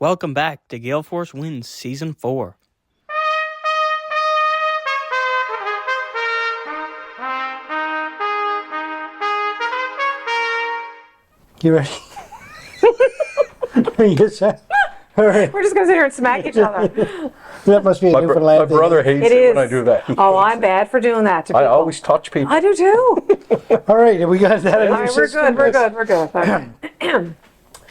Welcome back to Gale Force Winds Season 4. You ready? Yes, all right. We're just going to sit here and smack each other. That must be a Newfoundland My thing. brother hates It it is. when I do that. Oh, I'm bad for doing that to people. I always touch people. I do too. All right, we got that. All right, we're good. Okay.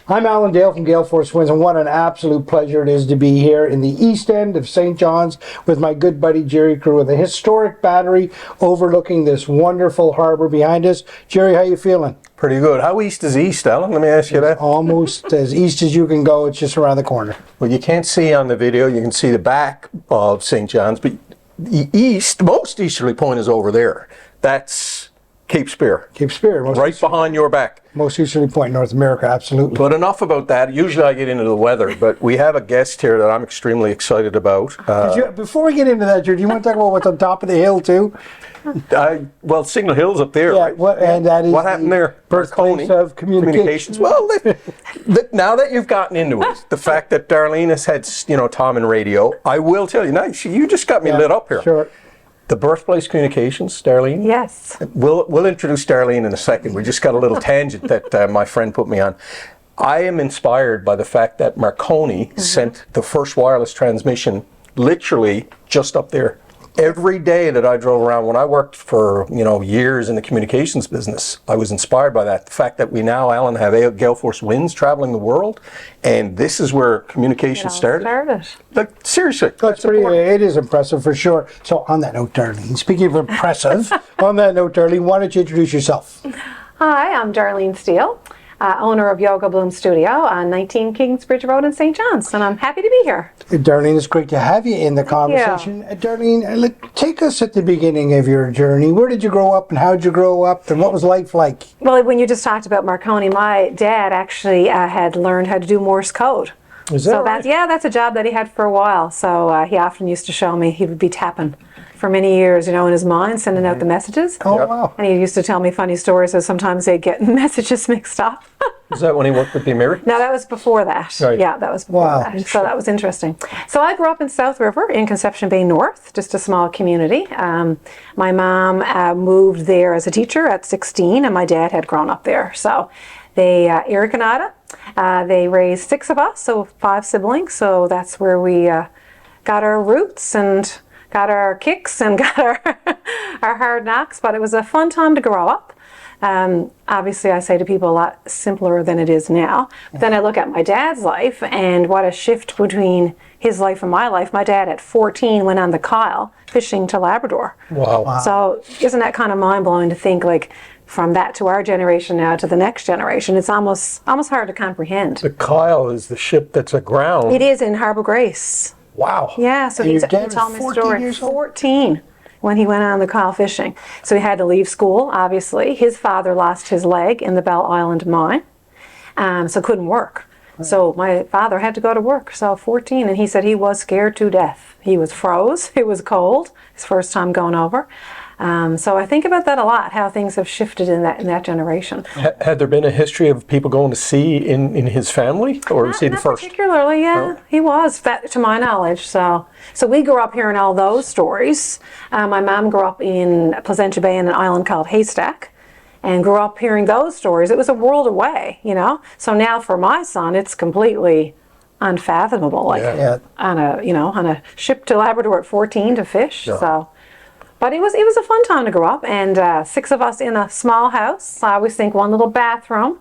I'm Alan Dale from Gale Force Winds, and what an absolute pleasure it is to be here in the east end of St. John's with my good buddy Jerry Crew with a historic battery overlooking this wonderful harbor behind us. Jerry, how you feeling? Pretty good. How east is east, Alan? Let me ask you that. Almost as east as you can go. It's just around the corner. Well, you can't see on the video. You can see the back of St. John's, but the east, most easterly point is over there. That's Cape Spear. Cape Spear. Right behind your back. Most easterly point in North America, absolutely. But enough about that. Usually I get into the weather, but we have a guest here that I'm extremely excited about. Before we get into that, Jerry, do you want to talk about what's on top of the hill too? Well, Signal Hill's up there, Yeah, right? and that is what happened there? birthplace of communications. Well, now that you've gotten into it, the fact that Darlene has had, Tom and radio, I will tell you, now you just got me lit up here. Sure. The birthplace communications, Darlene. Yes. We'll introduce Darlene in a second. We just got a little tangent that my friend put me on. I am inspired by the fact that Marconi sent the first wireless transmission literally just up there. Every day that I drove around, when I worked for years in the communications business, I was inspired by that. The fact that we now, Alan, have Gale Force Winds traveling the world, and this is where communication started. Like, seriously, That's pretty. It is impressive for sure. So on that note, Darlene, speaking of impressive, on that note, Darlene, why don't you introduce yourself? Hi, I'm Darlene Steele, owner of Yoga Bloom Studio on 19 Kingsbridge Road in St. John's, and I'm happy to be here. Darlene, it's great to have you in the conversation. Darlene, take us at the beginning of your journey. Where did you grow up, and how did you grow up, and what was life like? Well, when you just talked about Marconi, my dad actually had learned how to do Morse code. Is that right? That's a job that he had for a while. So he often used to show me, he would be tapping for many years, in his mind, sending out the messages. Oh, wow. And he used to tell me funny stories, so sometimes they'd get messages mixed up. Is that when he worked with the Americans? No, that was before that. Right. Yeah, that was before that. So that was interesting. So I grew up in South River in Conception Bay North, just a small community. My mom moved there as a teacher at 16, and my dad had grown up there. So they, Eric and Ada, they raised 6 of us, so 5 siblings. So that's where we got our roots and got our kicks and got our hard knocks. But it was a fun time to grow up. Obviously, I say to people a lot simpler than it is now. But then I look at my dad's life and what a shift between his life and my life. My dad at 14 went on the Kyle fishing to Labrador. Wow. So isn't that kind of mind-blowing to think, like, from that to our generation now to the next generation? It's almost hard to comprehend. The Kyle is the ship that's aground. It is in Harbour Grace. Wow. Yeah, so And he your dad was told me a 14 story. years old? 14 when he went on the Kyle fishing. So he had to leave school, obviously. His father lost his leg in the Bell Island mine, so couldn't work. So my father had to go to work. So 14, and he said he was scared to death. He was froze. It was cold. His first time going over. So I think about that a lot, how things have shifted in that generation. Had there been a history of people going to sea in his family, or was he the Not first? particularly, yeah. No? He was, to my knowledge. So we grew up hearing all those stories. My mom grew up in Placentia Bay in an island called Haystack, and grew up hearing those stories. It was a world away, So now for my son, it's completely unfathomable. Like on a ship to Labrador at 14 to fish. Yeah. So. But it was a fun time to grow up, and 6 of us in a small house. I always think one little bathroom.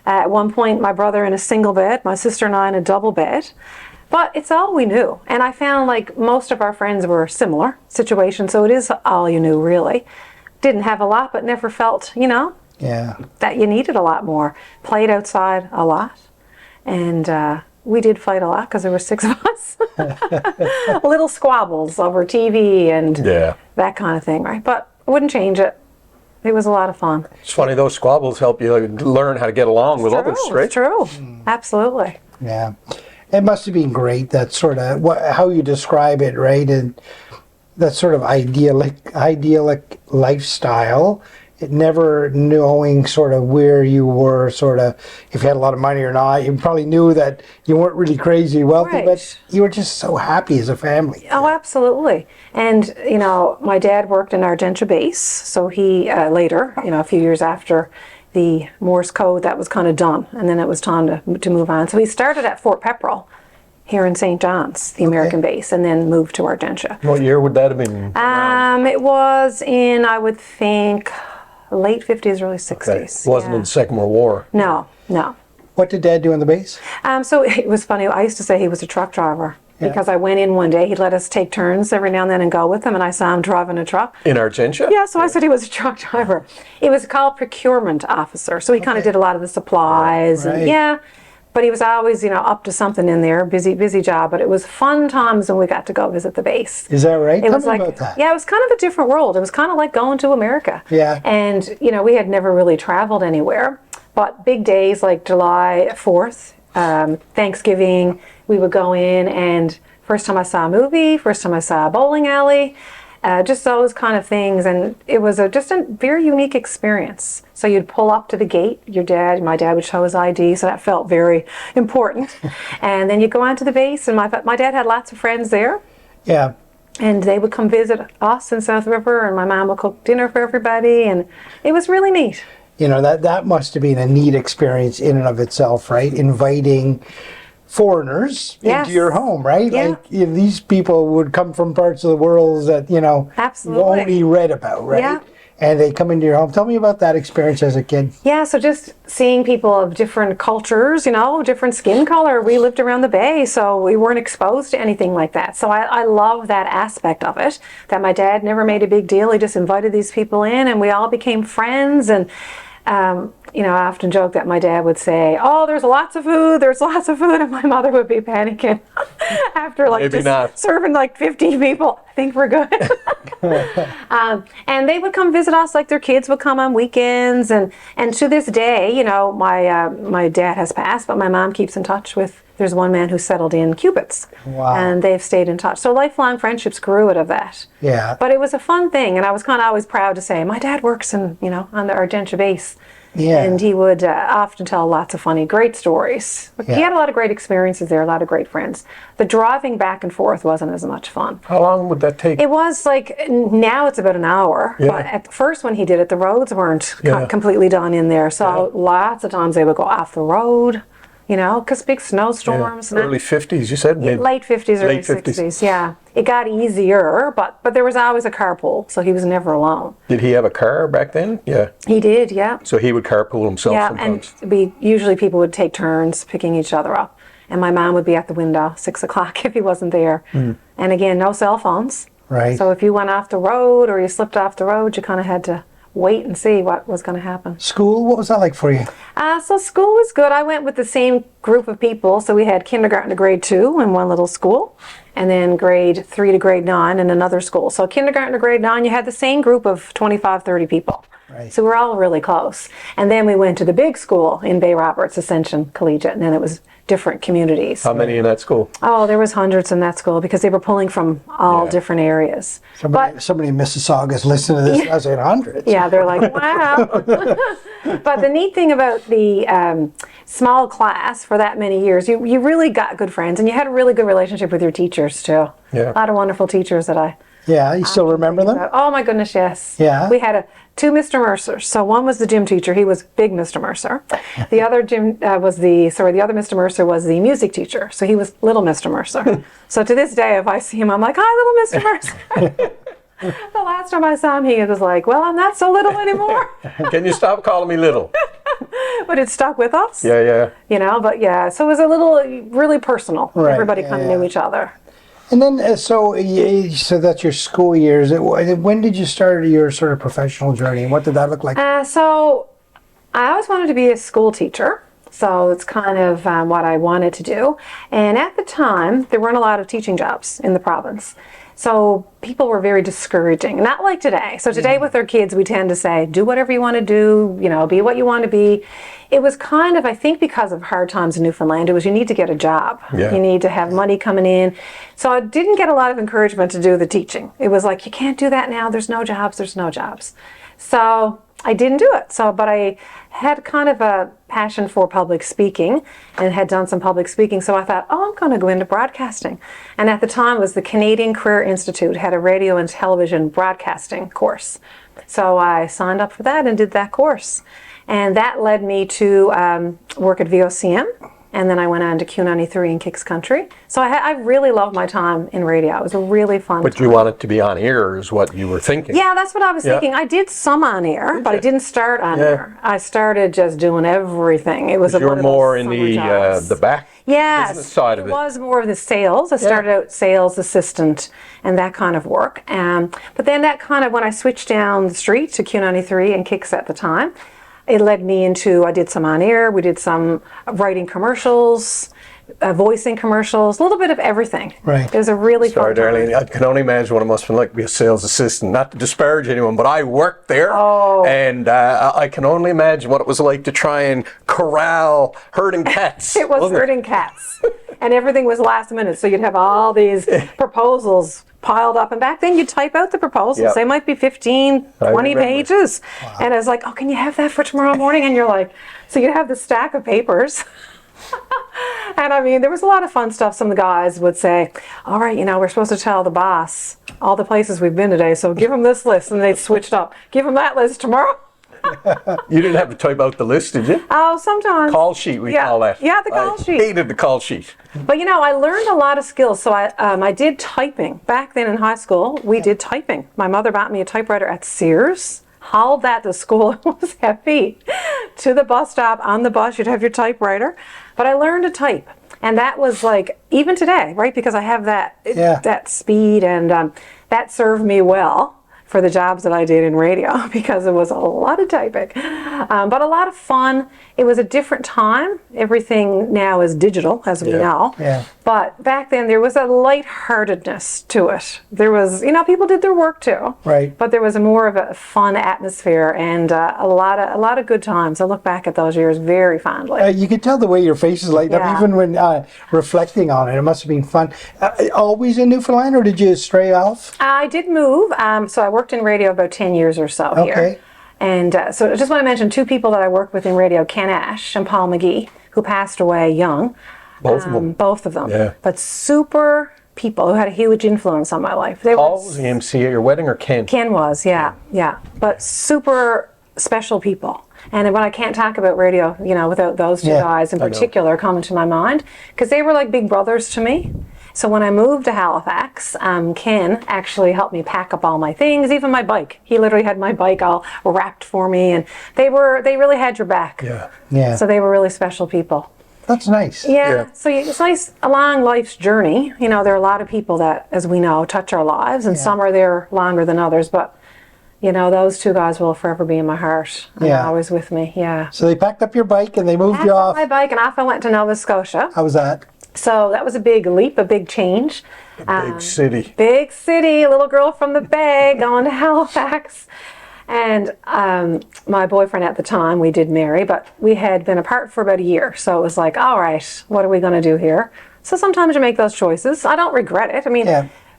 At one point, my brother in a single bed, my sister and I in a double bed. But it's all we knew. And I found like most of our friends were similar situations, so it is all you knew, really. Didn't have a lot, but never felt, that you needed a lot more. Played outside a lot. And we did fight a lot because there were 6 of us. Little squabbles over TV and that kind of thing, right? But I wouldn't change it. It was a lot of fun. It's funny, those squabbles help you learn how to get along with others, right? It's true. Absolutely. Yeah. It must have been great, that sort of, how you describe it, right? And that sort of idyllic lifestyle. never knowing sort of where you were, sort of if you had a lot of money or not. You probably knew that you weren't really crazy wealthy, Right. but you were just so happy as a family. Oh, absolutely. And, you know, my dad worked in Argentia base, so he later, you know, a few years after the Morse code, that was kind of done, and then it was time to move on. So he started at Fort Pepperell here in St. John's, the American base, and then moved to Argentia. What year would that have been? It was in, I would think, late 50s, early 60s. Okay. It wasn't in the Second World War. No, no. What did Dad do on the base? So it was funny. I used to say he was a truck driver because I went in one day. He'd let us take turns every now and then and go with him, and I saw him driving a truck. In Argentia? Yeah, so I said he was a truck driver. It was called procurement officer. So he kind of did a lot of the supplies. Right. And yeah, but he was always, you know, up to something in there. Busy job. But it was fun times when we got to go visit the base. Is that right? It Tell was me like, about that. yeah, it was kind of a different world. It was kind of like going to America. Yeah. And, you know, we had never really traveled anywhere. But big days like July 4th, Thanksgiving, we would go in, and first time I saw a movie, first time I saw a bowling alley, just those kind of things. And it was just a very unique experience. So you'd pull up to the gate, my dad would show his ID, so that felt very important. And then you'd go onto the base, and my dad had lots of friends there. Yeah. And they would come visit us in South River, and my mom would cook dinner for everybody, and it was really neat. You know, that must have been a neat experience in and of itself, right? Inviting foreigners Yes. into your home, right? Yeah. Like these people would come from parts of the world that, you know, Absolutely. you've only read about, right? Yeah. And they come into your home. Tell me about that experience as a kid. Yeah, so just seeing people of different cultures, you know, different skin color. We lived around the bay, so we weren't exposed to anything like that. So I love that aspect of it, that my dad never made a big deal. He just invited these people in, and we all became friends. And you know, I often joke that my dad would say, "Oh, there's lots of food, and my mother would be panicking after like Maybe just not. serving like 50 people. I think we're good." And they would come visit us, like their kids would come on weekends, and to this day, you know, my dad has passed, but my mom keeps in touch with. There's one man who settled in Cubits, Wow. and they've stayed in touch. So lifelong friendships grew out of that. Yeah. But it was a fun thing, and I was kind of always proud to say, my dad works in, you know, on the Argentia base. Yeah. And he would often tell lots of funny, great stories. Yeah. He had a lot of great experiences there, a lot of great friends. The driving back and forth wasn't as much fun. How long would that take? It was like, now it's about an hour. Yeah. But at first when he did it, the roads weren't Yeah. completely done in there. So lots of times they would go off the road, you know, because big snowstorms. Early 50s, you said? Late 50s, early Late 50s. 60s, yeah. It got easier, but there was always a carpool, so he was never alone. Did he have a car back then? Yeah. He did, yeah. So he would carpool himself Yeah, sometimes. and usually people would take turns picking each other up. And my mom would be at the window 6 o'clock if he wasn't there. And again, no cell phones. Right. So if you went off the road or you slipped off the road, you kind of had to wait and see what was going to happen. School, what was that like for you? So school was good. I went with the same group of people. So we had kindergarten to grade 2 in one little school, and then grade 3 to grade 9 in another school. So kindergarten to grade 9, you had the same group of 25, 30 people. Right. So we're all really close. And then we went to the big school in Bay Roberts, Ascension Collegiate, and then it was different communities. How many in that school? Oh, there was hundreds in that school because they were pulling from all different areas. Somebody in Mississauga is listening to this. I was in hundreds. Yeah, they're like, wow. But the neat thing about the small class for that many years, you really got good friends, and you had a really good relationship with your teachers too. Yeah. A lot of wonderful teachers that I Yeah, you still remember them? Oh my goodness, yes. Yeah. We had two Mr. Mercers. So one was the gym teacher. He was big Mr. Mercer. The other the other Mr. Mercer was the music teacher. So he was little Mr. Mercer. So to this day, if I see him, I'm like, hi, little Mr. Mercer. The last time I saw him, he was like, well, I'm not so little anymore. Can you stop calling me little? But it stuck with us. Yeah. You know, but yeah, so it was a little really personal. Right, Everybody yeah, kind of yeah. knew each other. And then, so that's your school years. When did you start your sort of professional journey? What did that look like? So I always wanted to be a school teacher. So it's kind of what I wanted to do. And at the time, there weren't a lot of teaching jobs in the province. So people were very discouraging, not like today. So today with our kids, we tend to say, do whatever you want to do, you know, be what you want to be. It was kind of, I think because of hard times in Newfoundland, it was you need to get a job. Yeah. You need to have money coming in. So I didn't get a lot of encouragement to do the teaching. It was like, you can't do that now. There's no jobs. So I didn't do it. But I had kind of a passion for public speaking and had done some public speaking. So I thought, I'm going to go into broadcasting. And at the time was the Canadian Career Institute had a radio and television broadcasting course. So I signed up for that and did that course. And that led me to work at VOCM. And then I went on to Q93 in Kicks Country. So I really loved my time in radio. It was a really fun time. But you wanted to be on air is what you were thinking. Yeah, that's what I was thinking. I did some on air, but I didn't start on air. I started just doing everything. It was You're more in the back business side of it. It was more of the sales. I started out sales assistant and that kind of work. But then that kind of, when I switched down the street to Q93 and Kicks at the time, it led me into, I did some on air, we did some writing commercials, voicing commercials, a little bit of everything. Right. It was a really fun time. Darlene, I can only imagine what it must have been like to be a sales assistant. Not to disparage anyone, but I worked there. And I can only imagine what it was like to try and corral herding cats. It was herding cats. And everything was last minute. So you'd have all these proposals piled up, and back then you type out the proposals. They might be 15, 20 pages. Wow. And I was like, can you have that for tomorrow morning? And you're like, so you have this stack of papers. And I mean, there was a lot of fun stuff. Some of the guys would say, all right, we're supposed to tell the boss all the places we've been today, so give him this list. And they'd switched up. Give him that list tomorrow. You didn't have to type out the list, did you? Oh, sometimes. Call sheet, we call that. Yeah, the call sheet. I hated the call sheet. But I learned a lot of skills. So I did typing. Back then in high school, we did typing. My mother bought me a typewriter at Sears. Hauled that to school. It was heavy. To the bus stop, on the bus, you'd have your typewriter. But I learned to type. And that was like, even today, right? Because I have that speed, and that served me well for the jobs that I did in radio, because it was a lot of typing, but a lot of fun. It was a different time. Everything now is digital, as we know. Yeah. But back then there was a lightheartedness to it. There was, people did their work too. Right. But there was more of a fun atmosphere and a lot of good times. I look back at those years very fondly. You could tell the way your face is lighting up, even when reflecting on it. It must have been fun. Always in Newfoundland, or did you stray off? I did move. So I worked in radio about 10 years or so here. And so I just want to mention two people that I worked with in radio, Ken Ash and Paul McGee, who passed away young. Both of them. Both of them. Yeah. But super people who had a huge influence on my life. Paul was the MC at your wedding, or Ken? Ken was, yeah. But super special people. And when I can't talk about radio, without those two guys in particular coming to my mind, because they were like big brothers to me. So when I moved to Halifax, Ken actually helped me pack up all my things, even my bike. He literally had my bike all wrapped for me, and they really had your back. Yeah. So they were really special people. That's nice. Yeah. So it's nice along life's journey. There are a lot of people that, as we know, touch our lives, and some are there longer than others. But those two guys will forever be in my heart. And always with me. Yeah. So they packed up your bike and they moved you off. My bike, and off I went to Nova Scotia. How was that? So that was a big leap, a big change. Big city. Big city, a little girl from the Bay going to Halifax. And my boyfriend at the time, we did marry, but we had been apart for about a year. So it was like, all right, what are we going to do here? So sometimes you make those choices. I don't regret it. I mean,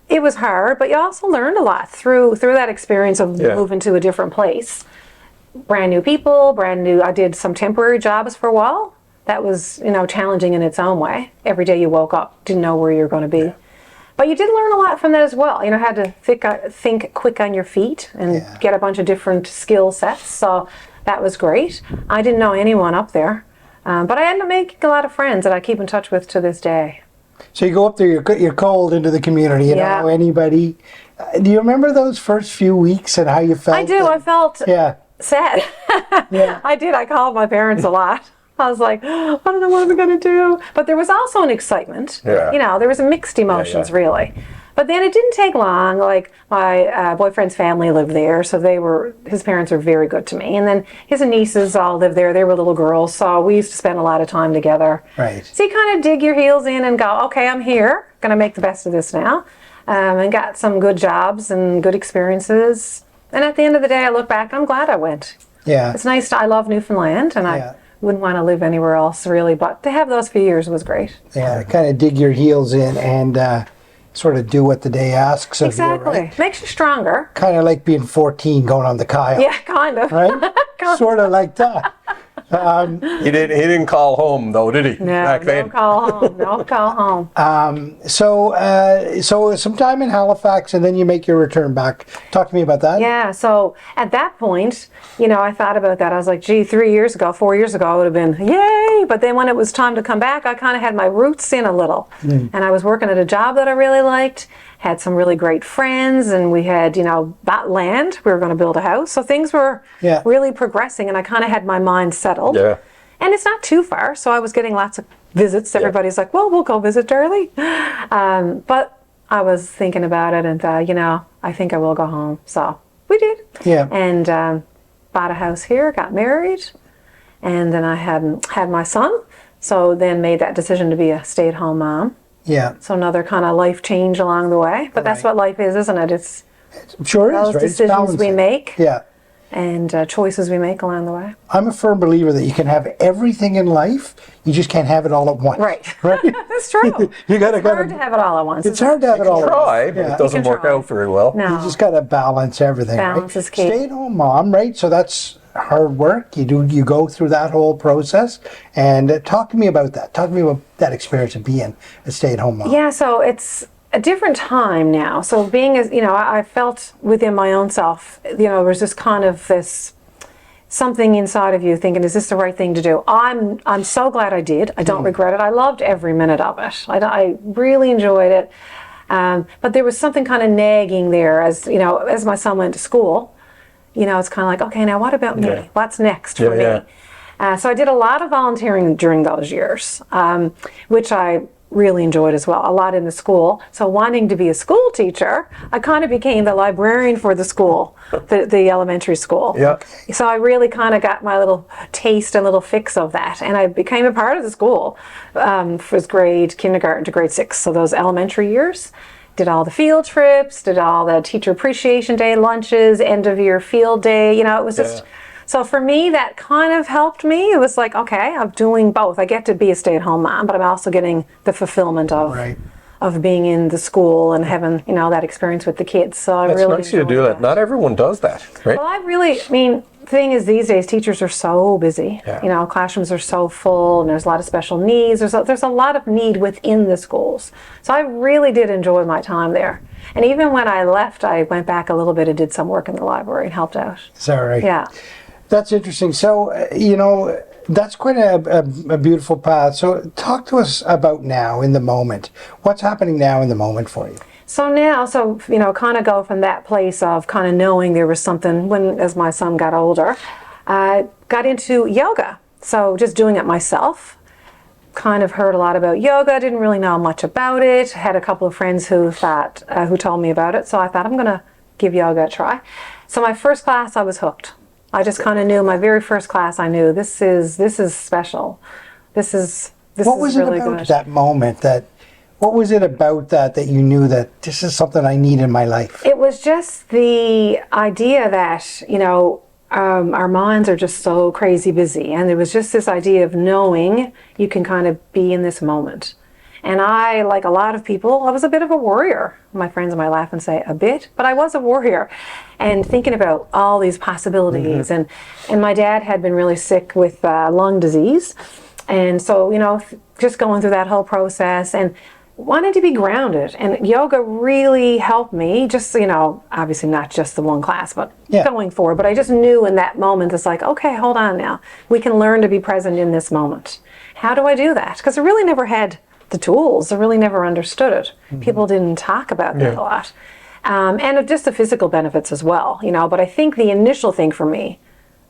it was hard, but you also learned a lot through that experience of moving to a different place. Brand new people, I did some temporary jobs for a while. That was, challenging in its own way. Every day you woke up, didn't know where you were going to be. Yeah. But you did learn a lot from that as well. Had to think quick on your feet and get a bunch of different skill sets. So that was great. I didn't know anyone up there. But I ended up making a lot of friends that I keep in touch with to this day. So you go up there, you're cold into the community. You don't know anybody. Do you remember those first few weeks and how you felt? I do. I felt sad. I did. I called my parents a lot. I was like, I don't know what I'm going to do. But there was also an excitement. Yeah. There was mixed emotions, really. But then it didn't take long. Like, my boyfriend's family lived there, so his parents were very good to me. And then his nieces all lived there. They were little girls, so we used to spend a lot of time together. Right. So you kind of dig your heels in and go, okay, I'm here. Going to make the best of this now. And got some good jobs and good experiences. And at the end of the day, I look back, I'm glad I went. Yeah. It's nice. I love Newfoundland, and I wouldn't want to live anywhere else, really. But to have those few years was great. Yeah, kind of dig your heels in. And sort of do what the day asks of Exactly. you, right? Makes you stronger. Kind of like being 14 going on the kayak. Yeah, kind of. Right? Sort of like that. He didn't call home though, did he? No, Back then. no call home. No call home. So some time in Halifax, and then you make your return back. Talk to me about that. Yeah, so at that point, I thought about that. I was like, gee, 4 years ago, I would have been, yay! But then when it was time to come back, I kind of had my roots in a little. And I was working at a job that I really liked, had some really great friends, and we had, bought land. We were going to build a house. So things were really progressing, and I kind of had my mind settled. Yeah. And it's not too far, so I was getting lots of visits. Everybody's like, well, we'll go visit Darlene. But I was thinking about it and thought, I think I will go home. So we did. Yeah. And bought a house here, got married, and then I had my son. So then made that decision to be a stay-at-home mom. Yeah. So another kind of life change along the way. But that's what life is, isn't it? It's Sure those is, right? It's decisions we balancing. make Yeah. and choices we make along the way. I'm a firm believer that you can have everything in life, you just can't have it all at once. Right. Right? That's true. You gotta It's hard to have it all at once. It's hard to have it all at once. Try, but it doesn't can work try. out very well. No. You just gotta balance everything. Balance right? is key. Stay-at-home mom, right? So that's hard work. You go through that whole process, and talk to me about that. Talk to me about that experience of being a stay-at-home mom. Yeah, so it's a different time now. So being as, I felt within my own self, there was just kind of this something inside of you thinking, is this the right thing to do? I'm so glad I did. I don't regret it. I loved every minute of it. I really enjoyed it. But there was something kind of nagging there as my son went to school. It's kind of like, okay, now what about me? Yeah. What's next for me? So I did a lot of volunteering during those years, which I really enjoyed as well, a lot in the school. So wanting to be a school teacher, I kind of became the librarian for the school, the elementary school. Yeah. So I really kind of got my little taste and little fix of that. And I became a part of the school for kindergarten to grade 6. So those elementary years. Did all the field trips, did all the teacher appreciation day lunches, end of year field day. It was just, so for me, that kind of helped me. It was like, okay, I'm doing both. I get to be a stay-at-home mom, but I'm also getting the fulfillment of being in the school and having, that experience with the kids. So I It's really nice you to enjoyed do that. Not everyone does that, right? Well, the thing is, these days teachers are so busy. Yeah. Classrooms are so full, and there's a lot of special needs. There's a lot of need within the schools. So I really did enjoy my time there. And even when I left, I went back a little bit and did some work in the library and helped out. Is that right? Yeah. That's interesting. So, that's quite a beautiful path. So talk to us about now in the moment. What's happening now in the moment for you? So now, kind of go from that place of kind of knowing there was something as my son got older, got into yoga. So just doing it myself. Kind of heard a lot about yoga, didn't really know much about it. Had a couple of friends who told me about it. So I thought, I'm going to give yoga a try. So my first class, I was hooked. I just kind of knew, my very first class, I knew this is special. This is What was really it about good. that moment what was it about that you knew that this is something I need in my life? It was just the idea that, our minds are just so crazy busy. And there was just this idea of knowing you can kind of be in this moment. And I, like a lot of people, I was a bit of a warrior. My friends might laugh and say a bit, but I was a warrior. And thinking about all these possibilities. And my dad had been really sick with lung disease. And so, just going through that whole process and wanted to be grounded, and yoga really helped me. Just obviously not just the one class, but going forward. But I just knew in that moment, it's like, okay, hold on now. We can learn to be present in this moment. How do I do that? Because I really never had the tools. I really never understood it. People didn't talk about that a lot, and just the physical benefits as well. But I think the initial thing for me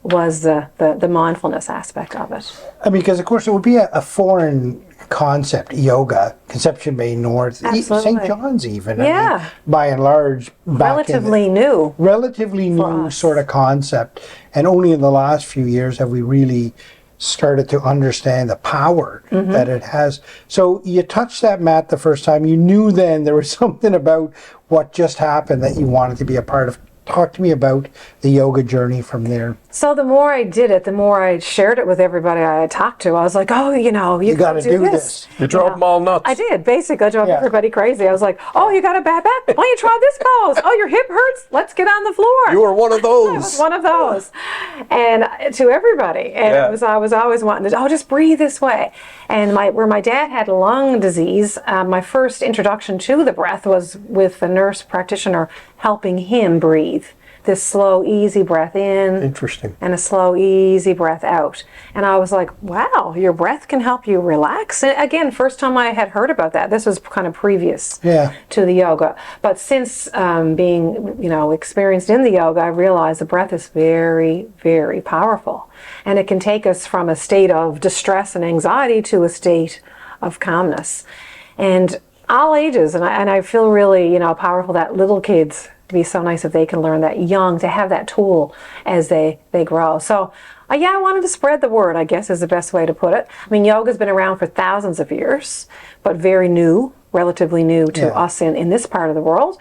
was the mindfulness aspect of it. I mean, because of course it would be a foreign concept, yoga, Conception Bay North, Absolutely. St. John's even. Yeah. I mean, by and large, Relatively new. relatively new us. sort of concept. And only in the last few years have we really started to understand the power that it has. So you touched that mat the first time. You knew then there was something about what just happened that you wanted to be a part of talk to me about the yoga journey from there. So the more I did it, the more I shared it with everybody I talked to. I was like, oh, you got to do this. You drove them all nuts. I did. Basically, I drove Yeah. everybody crazy. I was like, oh, you got a bad back? Why don't you try this pose? Oh, your hip hurts? Let's get on the floor. You were one of I was those. one of those. And to everybody. And Yeah. I was always wanting to, just breathe this way. And where my dad had lung disease, my first introduction to the breath was with a nurse practitioner helping him breathe. This slow, easy breath in. Interesting. And a slow, easy breath out. And I was like, wow, your breath can help you relax. And again, first time I had heard about that. This was kind of previous to the yoga. But since being, experienced in the yoga, I realized the breath is very, very powerful. And it can take us from a state of distress and anxiety to a state of calmness. And all ages, and I feel really, powerful that little kids, be so nice if they can learn that young, to have that tool as they grow. So I wanted to spread the word, I guess is the best way to put it. I mean, yoga's been around for thousands of years, but very new, relatively new to us in this part of the world.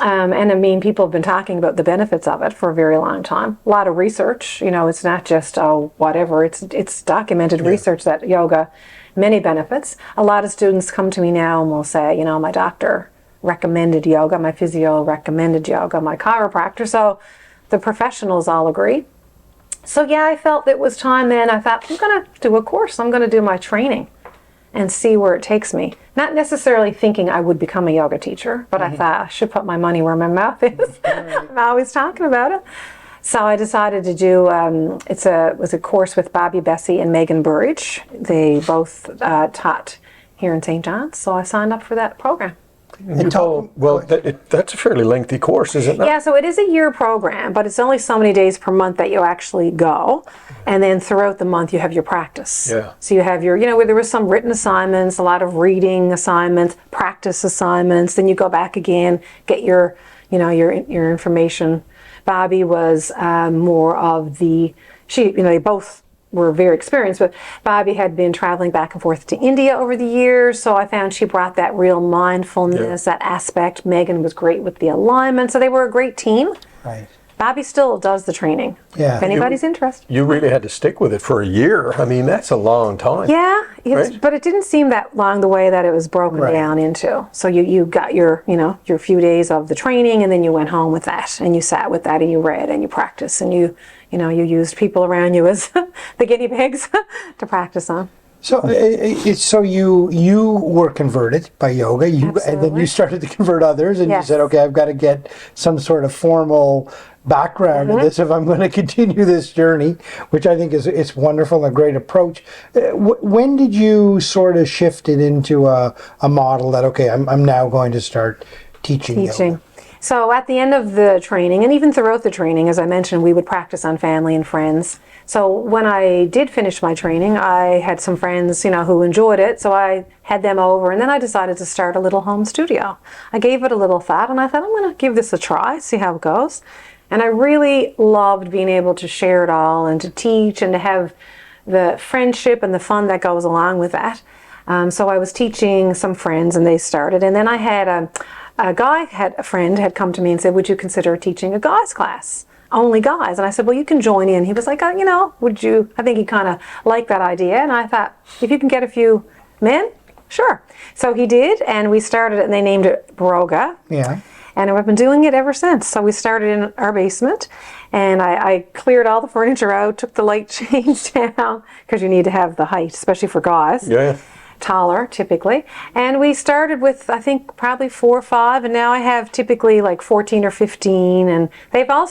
And I mean, people have been talking about the benefits of it for a very long time. A lot of research, it's not just, whatever, it's documented research that yoga, many benefits. A lot of students come to me now and will say, my doctor recommended yoga, my physio recommended yoga, my chiropractor, so the professionals all agree. So I felt it was time then. I thought, I'm going to do a course, I'm going to do my training and see where it takes me. Not necessarily thinking I would become a yoga teacher, but I thought I should put my money where my mouth is. I'm always talking about it. So I decided to do, it was a course with Bessey and Meaghan Burridge. They both taught here in St. John's, so I signed up for that program. That's a fairly lengthy course, is it not? Yeah, so it is a year program, but it's only so many days per month that you actually go. And then throughout the month, you have your practice. Yeah. So you have your, where there was some written assignments, a lot of reading assignments, practice assignments. Then you go back again, get your information. Bobby was more of they both were very experienced, but Bobby had been traveling back and forth to India over the years, so I found she brought that real mindfulness, that aspect. Meaghan was great with the alignment, so they were a great team. Right. Bobby still does the training. Yeah. If anybody's interested. You really had to stick with it for a year. I mean, that's a long time. Yeah, Right? but it didn't seem that long the way that it was broken down into. So you got your few days of the training, and then you went home with that, and you sat with that, and you read, and you practiced, and you used people around you as the guinea pigs to practice on. So, so you were converted by yoga, and then you started to convert others, and you said, okay, I've got to get some sort of formal background in this if I'm going to continue this journey, which I think is wonderful and a great approach. When did you sort of shift it into a model that, okay, I'm now going to start teaching yoga? So at the end of the training, and even throughout the training, as I mentioned, we would practice on family and friends. So when I did finish my training, I had some friends, who enjoyed it, so I had them over, and then I decided to start a little home studio. I gave it a little thought, and I thought, I'm going to give this a try, see how it goes. And I really loved being able to share it all and to teach and to have the friendship and the fun that goes along with that. So I was teaching some friends, and they started, and then I had a friend had come to me and said, would you consider teaching a guys class? Only guys. And I said, well, you can join in. He was like, would you? I think he kind of liked that idea. And I thought, if you can get a few men, sure. So he did, and we started it, and they named it Broga. Yeah. And I've been doing it ever since. So we started in our basement, and I cleared all the furniture out, took the light change down, because you need to have the height, especially for guys. Yeah. Taller typically, and we started with I think probably 4 or 5, and now I have typically like 14 or 15, and they've all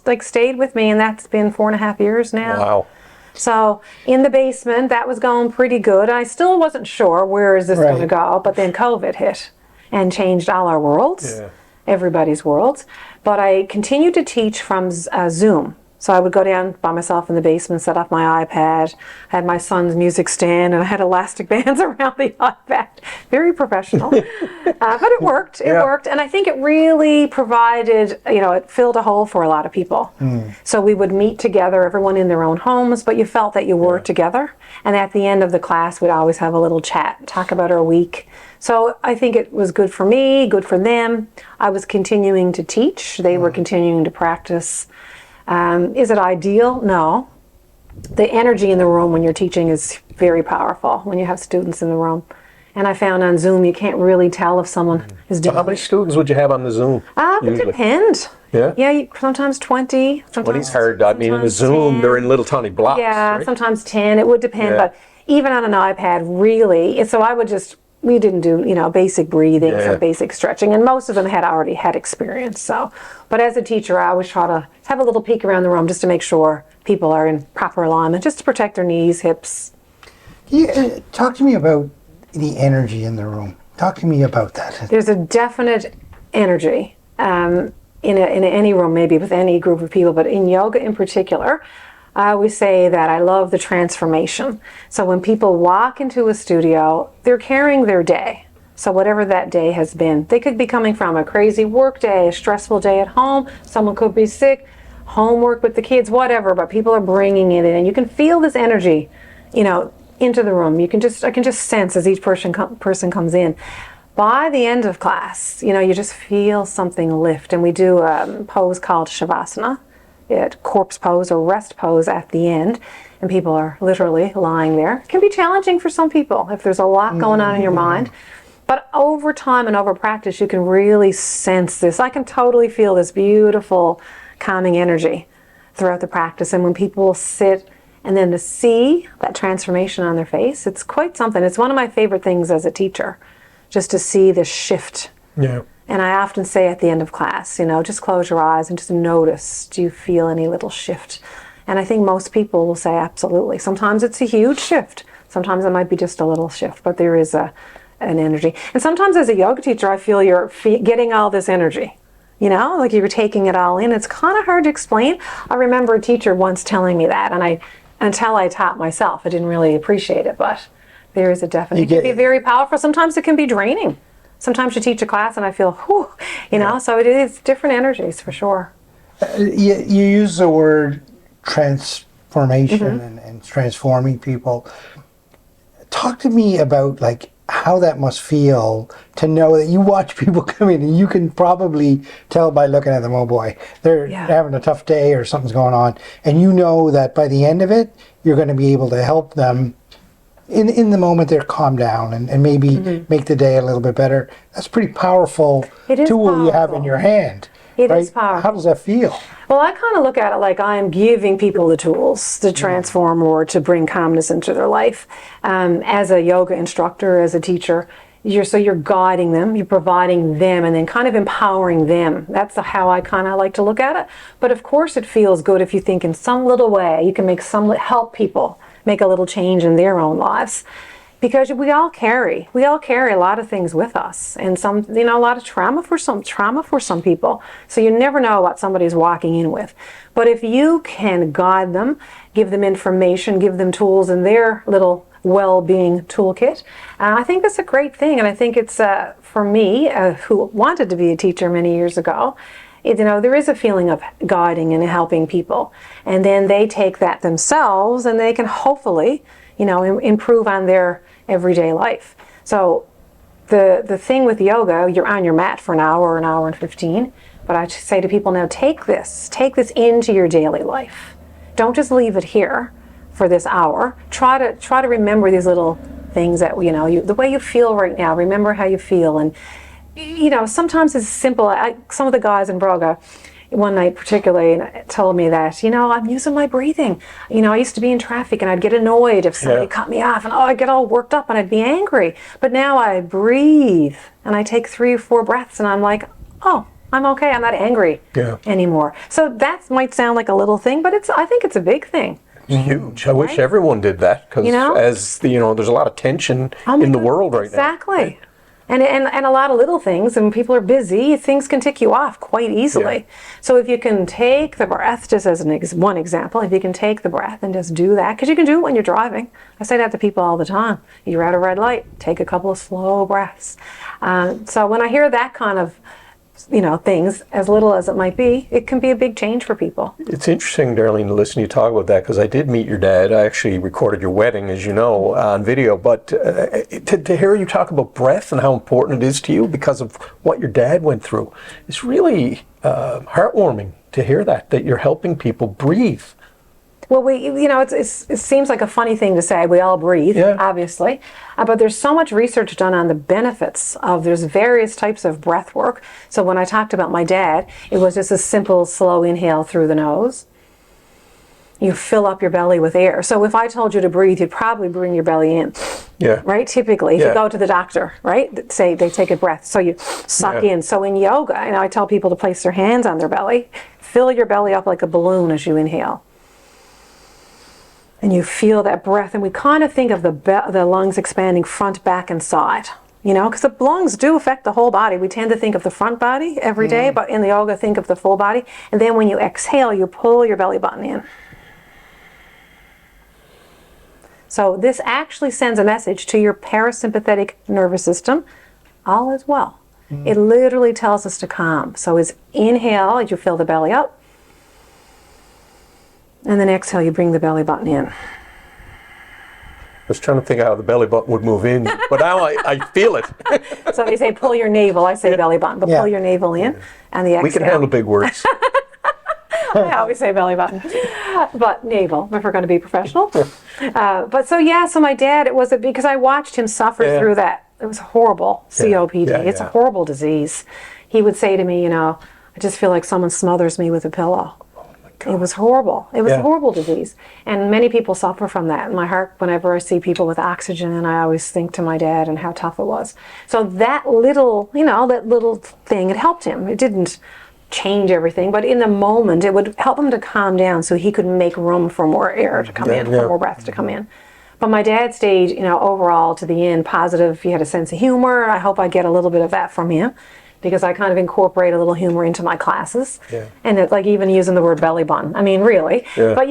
like stayed with me, and that's been 4.5 years now. Wow. So in the basement, that was going pretty good. I still wasn't sure where is this going to go, but then COVID hit and changed all our worlds, everybody's worlds. But I continued to teach from Zoom. So I would go down by myself in the basement, set up my iPad, had my son's music stand, and I had elastic bands around the iPad. Very professional. But it worked. It worked. And I think it really provided, it filled a hole for a lot of people. So we would meet together, everyone in their own homes, but you felt that you were together. And at the end of the class, we'd always have a little chat, talk about our week. So I think it was good for me, good for them. I was continuing to teach. They were continuing to practice. Is it ideal? No. The energy in the room when you're teaching is very powerful when you have students in the room. And I found on Zoom you can't really tell if someone is doing How many students would you have on the Zoom? It depends. Yeah? Yeah, sometimes 20. Sometimes 20's hard. I mean, in the sometimes Zoom, 10. they're in little tiny blocks. Yeah, right? sometimes 10. It would depend. Yeah. But even on an iPad, really. So I would we didn't do, basic breathing, some basic stretching. And most of them had already had experience. So, but as a teacher, I always try to have a little peek around the room just to make sure people are in proper alignment, just to protect their knees, hips. Yeah, talk to me about the energy in the room. Talk to me about that. There's a definite energy in any room, maybe with any group of people, but in yoga in particular, I always say that I love the transformation. So when people walk into a studio, they're carrying their day. So whatever that day has been, they could be coming from a crazy work day, a stressful day at home, someone could be sick, homework with the kids, whatever, but people are bringing it in, and you can feel this energy, into the room. I can just sense as each person comes in. By the end of class, you just feel something lift, and we do a pose called Shavasana, corpse pose or rest pose at the end, and people are literally lying there. It can be challenging for some people if there's a lot going on in your mind, but over time and over practice, you can really sense this. I can totally feel this beautiful, calming energy throughout the practice, and when people sit and then to see that transformation on their face, it's quite something. It's one of my favorite things as a teacher, just to see this shift. Yeah. And I often say at the end of class, just close your eyes and just notice, do you feel any little shift? And I think most people will say absolutely. Sometimes it's a huge shift. Sometimes it might be just a little shift, but there is an energy. And sometimes as a yoga teacher, I feel you're getting all this energy. Like you're taking it all in. It's kind of hard to explain. I remember a teacher once telling me that, and until I taught myself, I didn't really appreciate it, but there is a definite, it can be very powerful. Sometimes it can be draining. Sometimes you teach a class and I feel, whew, so it is different energies for sure. You use the word transformation and transforming people. Talk to me about how that must feel to know that you watch people come in and you can probably tell by looking at them, oh boy, they're having a tough day or something's going on. And you know that by the end of it, you're going to be able to help them in the moment they're calm down and maybe make the day a little bit better. That's a pretty powerful tool you have in your hand. It is powerful. How does that feel? Well, I kind of look at it like I'm giving people the tools to transform or to bring calmness into their life. As a yoga instructor, as a teacher, you're guiding them, you're providing them, and then kind of empowering them. That's how I kind of like to look at it. But of course, it feels good if you think in some little way you can help people make a little change in their own lives. Because we all carry a lot of things with us, and some, a lot of trauma for some people. So you never know what somebody's walking in with. But if you can guide them, give them information, give them tools in their little well-being toolkit, I think that's a great thing. And I think it's for me, who wanted to be a teacher many years ago, there is a feeling of guiding and helping people, and then they take that themselves, and they can hopefully, improve on their everyday life. So the thing with yoga, you're on your mat for an hour and 15, but I say to people now, take this into your daily life. Don't just leave it here for this hour. Try to remember these little things that, the way you feel right now, remember how you feel. And, sometimes it's simple. Some of the guys in Braga, one night particularly, told me that, I'm using my breathing. I used to be in traffic and I'd get annoyed if somebody cut me off, and I'd get all worked up and I'd be angry. But now I breathe and I take 3 or 4 breaths and I'm like, oh, I'm okay. I'm not angry anymore. So that might sound like a little thing, but I think it's a big thing. It's huge. I wish everyone did that, because there's a lot of tension in the world right now. Exactly. And a lot of little things, and when people are busy, things can tick you off quite easily. Yeah. So if you can take the breath, just as one example, if you can take the breath and just do that, because you can do it when you're driving. I say that to people all the time. You're at a red light, take a couple of slow breaths. So when I hear that kind of things, as little as it might be, it can be a big change for people. It's interesting, Darlene, to listen to you talk about that, because I did meet your dad. I actually recorded your wedding, as you know, on video. But to hear you talk about breath and how important it is to you because of what your dad went through, it's really heartwarming to hear that you're helping people breathe. Well, it seems like a funny thing to say. We all breathe, obviously, but there's so much research done on the benefits of. There's various types of breath work. So when I talked about my dad, it was just a simple, slow inhale through the nose. You fill up your belly with air. So if I told you to breathe, you'd probably bring your belly in. Yeah. Right. Typically, if you go to the doctor, right, say they take a breath, so you suck in. So in yoga, I tell people to place their hands on their belly, fill your belly up like a balloon as you inhale. And you feel that breath, and we kind of think of the lungs expanding front, back, and side. Because the lungs do affect the whole body. We tend to think of the front body every day, but in the yoga, think of the full body. And then when you exhale, you pull your belly button in. So this actually sends a message to your parasympathetic nervous system, all is well. It literally tells us to calm. So it's inhale, you fill the belly up. And then exhale, you bring the belly button in. I was trying to think how the belly button would move in, but now I feel it. So they say pull your navel. I say belly button, but pull your navel in and the exhale. We can handle big words. I always say belly button, but navel, if we're going to be professional. So my dad, because I watched him suffer through that. It was horrible, COPD. It's a horrible disease. He would say to me, I just feel like someone smothers me with a pillow. It was horrible. It was a horrible disease. And many people suffer from that. In my heart, whenever I see people with oxygen, and I always think to my dad and how tough it was. So that little thing, it helped him. It didn't change everything, but in the moment, it would help him to calm down so he could make room for more air to come in, for more breath to come in. But my dad stayed, overall to the end, positive. He had a sense of humor. I hope I get a little bit of that from him, because I kind of incorporate a little humor into my classes. And it's like even using the word belly button. I mean, really. But,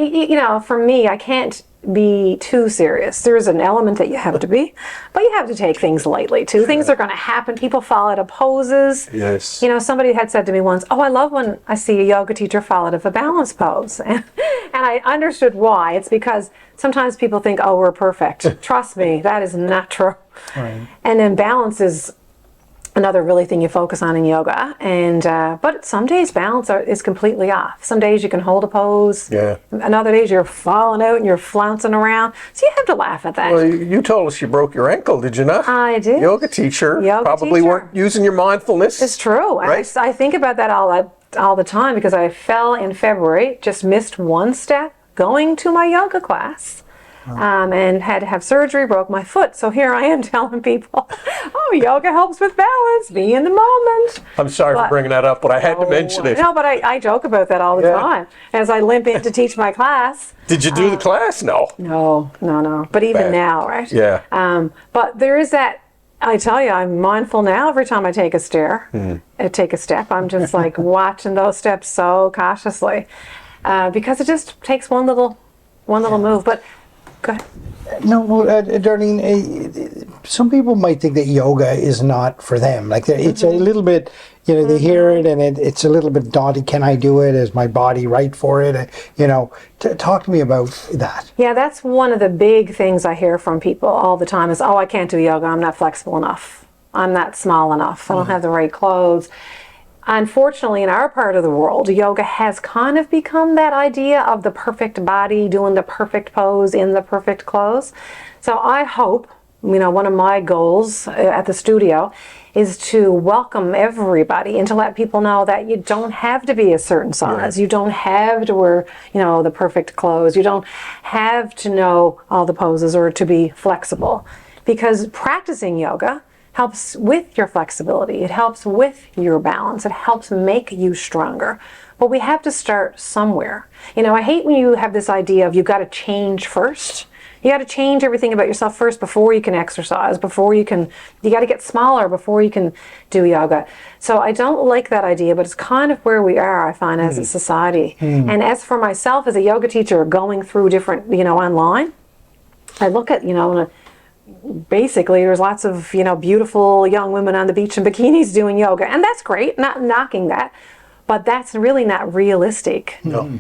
for me, I can't be too serious. There's an element that you have to be, but you have to take things lightly, too. Things are going to happen. People fall out of poses. Yes. Somebody had said to me once, I love when I see a yoga teacher fall out of a balance pose. And I understood why. It's because sometimes people think, we're perfect. Trust me, that is not true. Right. And then balance is another really thing you focus on in yoga, but some days balance is completely off. Some days you can hold a pose. And other days you're falling out and you're flouncing around. So you have to laugh at that. Well, you told us you broke your ankle, did you not? I did. Yoga teacher. Probably weren't using your mindfulness. It's true. Right? I think about that all the time, because I fell in February, just missed one step going to my yoga class. And had to have surgery, broke my foot. So here I am telling people, yoga helps with balance, be in the moment. I'm sorry for bringing that up, but I had to mention it. No, but I joke about that all the time as I limp in to teach my class. Did you do the class? No. No. But even now, right? Yeah. But there is that, I tell you, I'm mindful now every time I take a step. I'm just like watching those steps so cautiously, because it just takes one little move. But go ahead. No, Darlene, some people might think that yoga is not for them. Like it's a little bit, they hear it and it's a little bit daunting. Can I do it? Is my body right for it? Talk to me about that. Yeah, that's one of the big things I hear from people all the time is, I can't do yoga. I'm not flexible enough. I'm not small enough. I don't have the right clothes. Unfortunately, in our part of the world, yoga has kind of become that idea of the perfect body, doing the perfect pose in the perfect clothes. So I hope, one of my goals at the studio is to welcome everybody and to let people know that you don't have to be a certain size. You don't have to wear, the perfect clothes. You don't have to know all the poses or to be flexible, because practicing yoga helps with your flexibility. It helps with your balance. It helps make you stronger. But we have to start somewhere. I hate when you have this idea of you've got to change first. You got to change everything about yourself first before you can exercise, you got to get smaller before you can do yoga. So I don't like that idea, but it's kind of where we are, I find, as a society. And as for myself as a yoga teacher going through different, online, I look at, basically there's lots of, beautiful young women on the beach in bikinis doing yoga, and that's great, not knocking that. But that's really not realistic. No.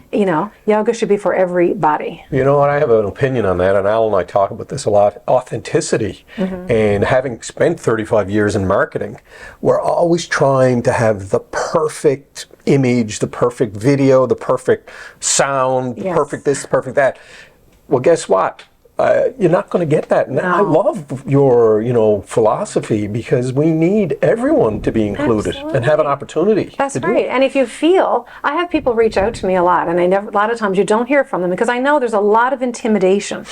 Yoga should be for everybody. You know what, I have an opinion on that, and Al and I talk about this a lot. Authenticity. And having spent 35 years in marketing, we're always trying to have the perfect image, the perfect video, the perfect sound, the perfect this, the perfect that. Well, guess what? You're not going to get that. And I love your, philosophy, because we need everyone to be included and have an opportunity. That's right. And if you feel, I have people reach out to me a lot, and a lot of times you don't hear from them because I know there's a lot of intimidation.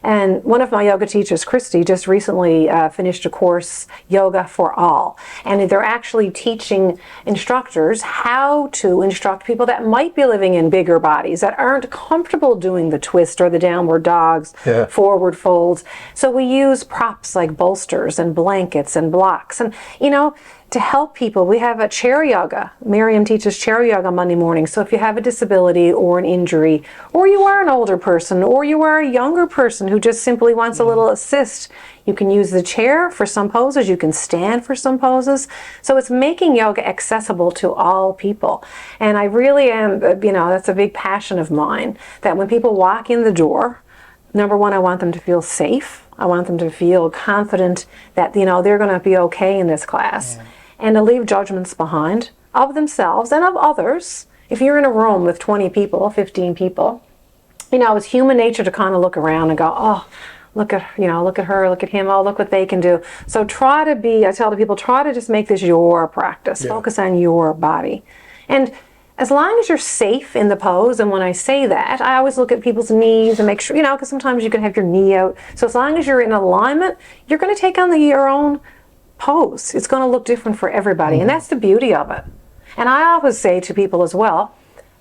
And one of my yoga teachers, Christy, just recently finished a course, Yoga for All. And they're actually teaching instructors how to instruct people that might be living in bigger bodies, that aren't comfortable doing the twist or the downward dogs, forward folds. So we use props like bolsters and blankets and blocks. And, to help people, we have a chair yoga. Miriam teaches chair yoga Monday morning. So if you have a disability or an injury, or you are an older person, or you are a younger person who just simply wants a little assist, you can use the chair for some poses, you can stand for some poses. So it's making yoga accessible to all people. And I really am, that's a big passion of mine, that when people walk in the door, number one, I want them to feel safe. I want them to feel confident that, they're going to be okay in this class. And to leave judgments behind of themselves and of others. If you're in a room with 20 people, 15 people, it's human nature to kind of look around and go, oh, look at her, look at him, oh, look what they can do. So I tell the people, try to just make this your practice. Focus on your body. And as long as you're safe in the pose, and when I say that, I always look at people's knees and make sure, because sometimes you can have your knee out. So as long as you're in alignment, you're going to take on your own pose. It's going to look different for everybody, and that's the beauty of it. And I always say to people as well,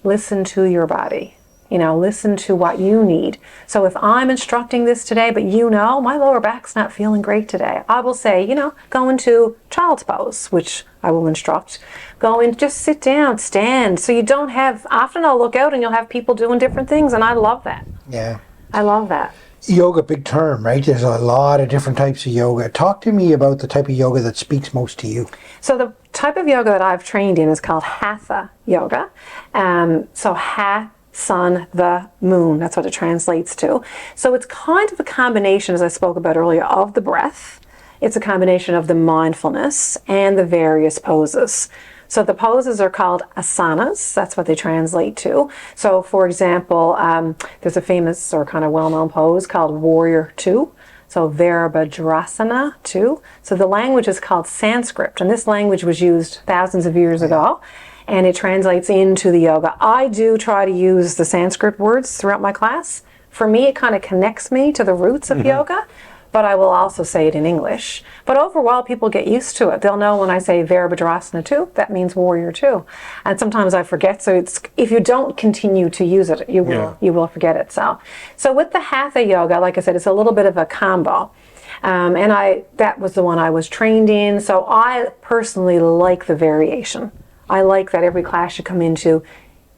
listen to your body. Listen to what you need. So if I'm instructing this today, but my lower back's not feeling great today, I will say, go into child's pose, which I will instruct. Go in, just sit down, stand. So you don't have, often I'll look out and you'll have people doing different things, and I love that. Yeah. I love that. Yoga, big term, right? There's a lot of different types of yoga. Talk to me about the type of yoga that speaks most to you. So the type of yoga that I've trained in is called Hatha Yoga. So Ha, sun, the moon, that's what it translates to. So it's kind of a combination, as I spoke about earlier, of the breath. It's a combination of the mindfulness and the various poses. So the poses are called asanas. That's what they translate to. So for example, there's a famous or kind of well-known pose called Warrior Two. So Virabhadrasana 2. So the language is called Sanskrit, and this language was used thousands of years ago, and it translates into the yoga. I do try to use the Sanskrit words throughout my class. For me, it kind of connects me to the roots of yoga, but I will also say it in English. But overall, people get used to it. They'll know when I say Virabhadrasana 2, that means Warrior 2. And sometimes I forget, so it's, if you don't continue to use it, you will forget it. So with the Hatha Yoga, like I said, it's a little bit of a combo. And that was the one I was trained in, so I personally like the variation. I like that every class you come into,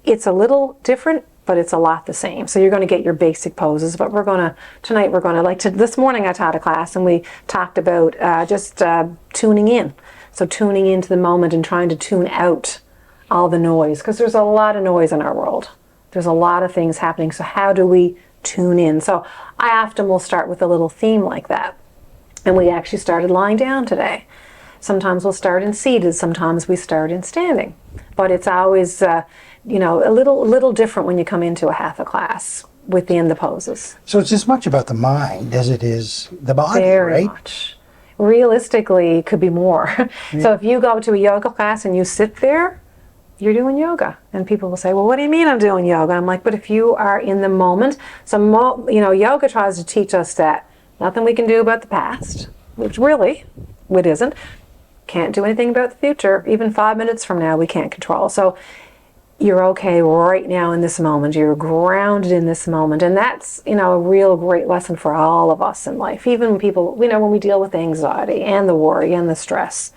it's a little different, but it's a lot the same. So you're going to get your basic poses, but tonight we're going to, this morning I taught a class and we talked about just tuning in. So tuning into the moment and trying to tune out all the noise, because there's a lot of noise in our world. There's a lot of things happening, so how do we tune in? So I often will start with a little theme like that. And we actually started lying down today. Sometimes we'll start in seated, sometimes we start in standing. But it's always, a little different when you come into a Hatha class within the poses. So it's as much about the mind as it is the body, Very right? much. Realistically, it could be more. Yeah. So if you go to a yoga class and you sit there, you're doing yoga. And people will say, well, what do you mean I'm doing yoga? I'm like, but if you are in the moment, yoga tries to teach us that nothing we can do about the past, which really, it isn't. Can't do anything about the future. Even 5 minutes from now, we can't control. So you're okay right now in this moment. You're grounded in this moment. And that's, a real great lesson for all of us in life. Even when people, when we deal with anxiety and the worry and the stress,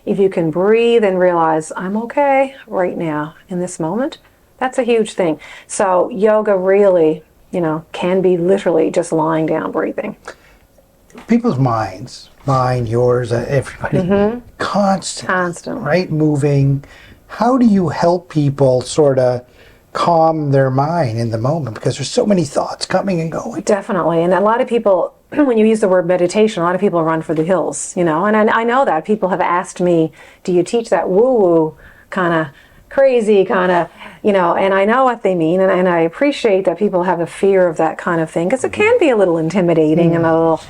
if you can breathe and realize, I'm okay right now in this moment, that's a huge thing. So yoga really, can be literally just lying down, breathing. People's minds, mine, yours, everybody, constantly, right, moving. How do you help people sort of calm their mind in the moment? Because there's so many thoughts coming and going. Definitely. And a lot of people, when you use the word meditation, a lot of people run for the hills, and I know that. People have asked me, do you teach that woo-woo kind of crazy kind of, and I know what they mean, and I appreciate that people have a fear of that kind of thing, because it can be a little intimidating and a little,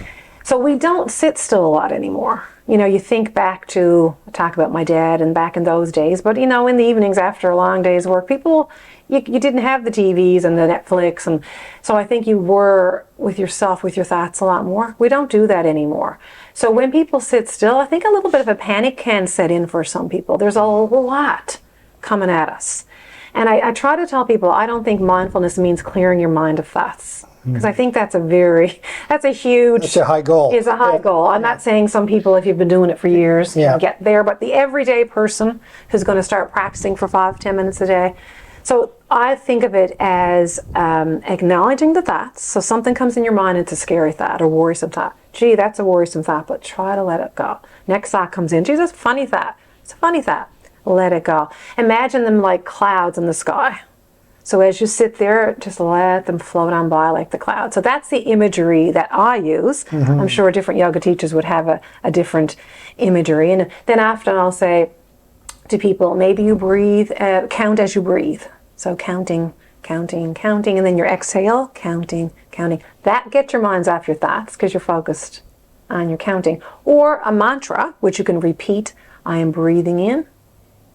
so we don't sit still a lot anymore. You think back to, talk about my dad and back in those days, but in the evenings after a long day's work, people, you didn't have the TVs and the Netflix, and so I think you were with yourself, with your thoughts a lot more. We don't do that anymore. So when people sit still, I think a little bit of a panic can set in for some people. There's a lot coming at us. And I try to tell people, I don't think mindfulness means clearing your mind of thoughts. Because I think that's a huge... It's a high goal. It's a high goal. I'm not saying some people, if you've been doing it for years, can get there, but the everyday person who's going to start practicing for 5-10 minutes a day. So I think of it as acknowledging the thoughts. So something comes in your mind, it's a scary thought, a worrisome thought. Gee, that's a worrisome thought, but try to let it go. Next thought comes in, gee, that's a funny thought. It's a funny thought. Let it go. Imagine them like clouds in the sky. So as you sit there, just let them float on by like the clouds. So that's the imagery that I use. I'm sure different yoga teachers would have a different imagery. And then often I'll say to people, maybe you breathe, count as you breathe. So counting, counting, counting, and then your exhale, counting, counting. That gets your minds off your thoughts because you're focused on your counting. Or a mantra, which you can repeat, I am breathing in.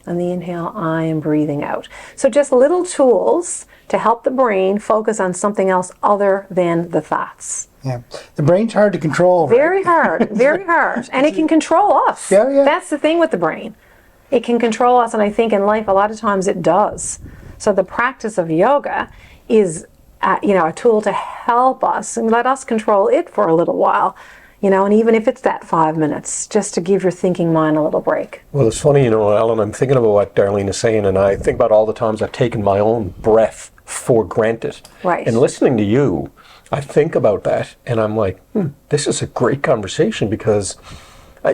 On the inhale, I am breathing out. So just little tools to help the brain focus on something else other than the thoughts. Yeah, the brain's hard to control. Very hard, very hard. And it can control us. Yeah. That's the thing with the brain. It can control us, and I think in life a lot of times it does. So the practice of yoga is a tool to help us and let us control it for a little while. And even if it's that 5 minutes, just to give your thinking mind a little break. Well, it's funny, Ellen, I'm thinking about what Darlene is saying, and I think about all the times I've taken my own breath for granted. Right. And listening to you, I think about that, and I'm like, this is a great conversation, because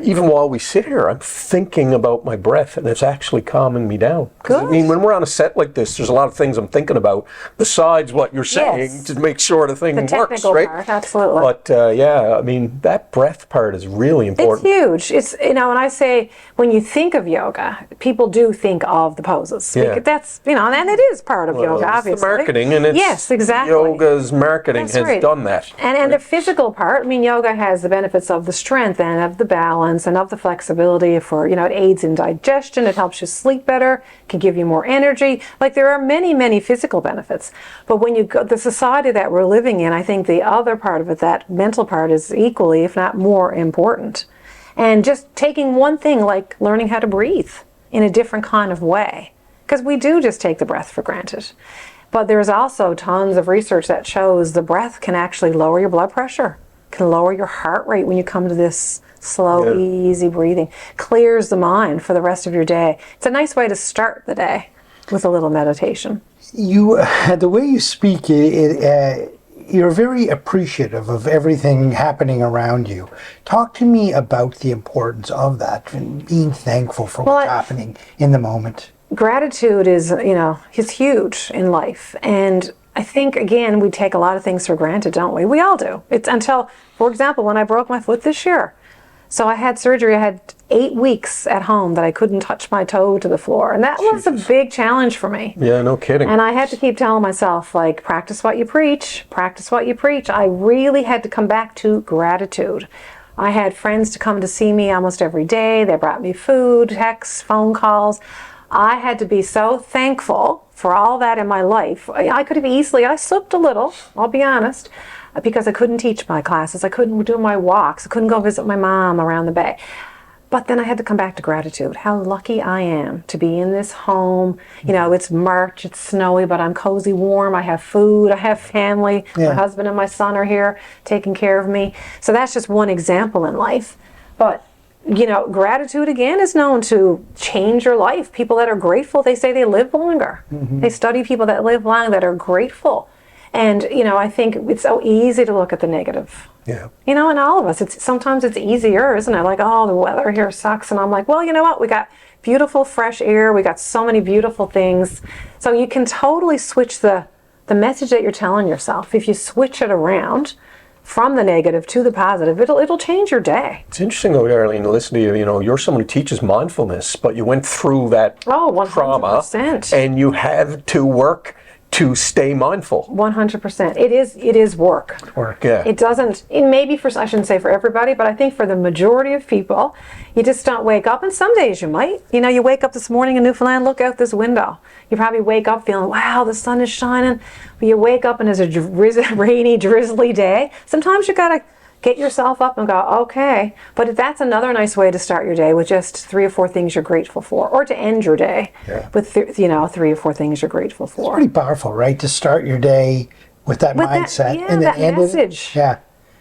even while we sit here, I'm thinking about my breath, and it's actually calming me down. Good. I mean, when we're on a set like this, there's a lot of things I'm thinking about besides what you're saying to make sure the thing works, right? The technical part, absolutely. But I mean, that breath part is really important. It's huge. It's when I say when you think of yoga, people do think of the poses. Yeah. That's and it is part of yoga, it's obviously. the marketing, and it's yes, exactly. Yoga's marketing has done that. And the physical part. I mean, yoga has the benefits of the strength and of the balance and of the flexibility for, it aids in digestion, it helps you sleep better, can give you more energy. Like there are many, many physical benefits. But when you go, the society that we're living in, I think the other part of it, that mental part, is equally, if not more important. And just taking one thing like learning how to breathe in a different kind of way. Because we do just take the breath for granted. But there's also tons of research that shows the breath can actually lower your blood pressure, can lower your heart rate when you come to this slow, easy breathing. Clears the mind for the rest of your day. It's a nice way to start the day with a little meditation. The way you speak, you're very appreciative of everything happening around you. Talk to me about the importance of that and being thankful for what's happening in the moment. Gratitude is huge in life. And I think, again, we take a lot of things for granted, don't we? We all do. It's until, for example, when I broke my foot this year. So I had surgery. I had 8 weeks at home that I couldn't touch my toe to the floor. And that was a big challenge for me. Yeah, no kidding. And I had to keep telling myself, like, practice what you preach, practice what you preach. I really had to come back to gratitude. I had friends to come to see me almost every day. They brought me food, texts, phone calls. I had to be so thankful for all that in my life. I could have I slipped a little, I'll be honest, because I couldn't teach my classes. I couldn't do my walks. I couldn't go visit my mom around the bay. But then I had to come back to gratitude. How lucky I am to be in this home. You know, it's March, it's snowy, but I'm cozy, warm. I have food, I have family. Yeah. My husband and my son are here taking care of me. So that's just one example in life. But, you know, gratitude again is known to change your life. People that are grateful, they say they live longer. They study people that live long that are grateful. And, you know, I think it's so easy to look at the negative. Yeah. You know, and all of us, sometimes it's easier, isn't it? Like, oh, the weather here sucks. And I'm like, well, you know what? We got beautiful fresh air. We got so many beautiful things. So you can totally switch the message that you're telling yourself. If you switch it around from the negative to the positive, it'll change your day. It's interesting, though, Darlene, to listen to you. You know, you're someone who teaches mindfulness, but you went through that trauma, 100%. and you had to work to stay mindful. 100%. It is work. Yeah. It doesn't, maybe I shouldn't say for everybody, but I think for the majority of people, you just don't wake up, and some days you might. You know, you wake up this morning in Newfoundland, look out this window. You probably wake up feeling, wow, the sun is shining. But you wake up and it's a rainy, drizzly day. Sometimes you gotta get yourself up and go, okay. But that's another nice way to start your day, with just 3 or 4 things you're grateful for, or to end your day with 3 or 4 things you're grateful for. Pretty powerful, right? To start your day with that mindset, and then that end message. it. Yeah,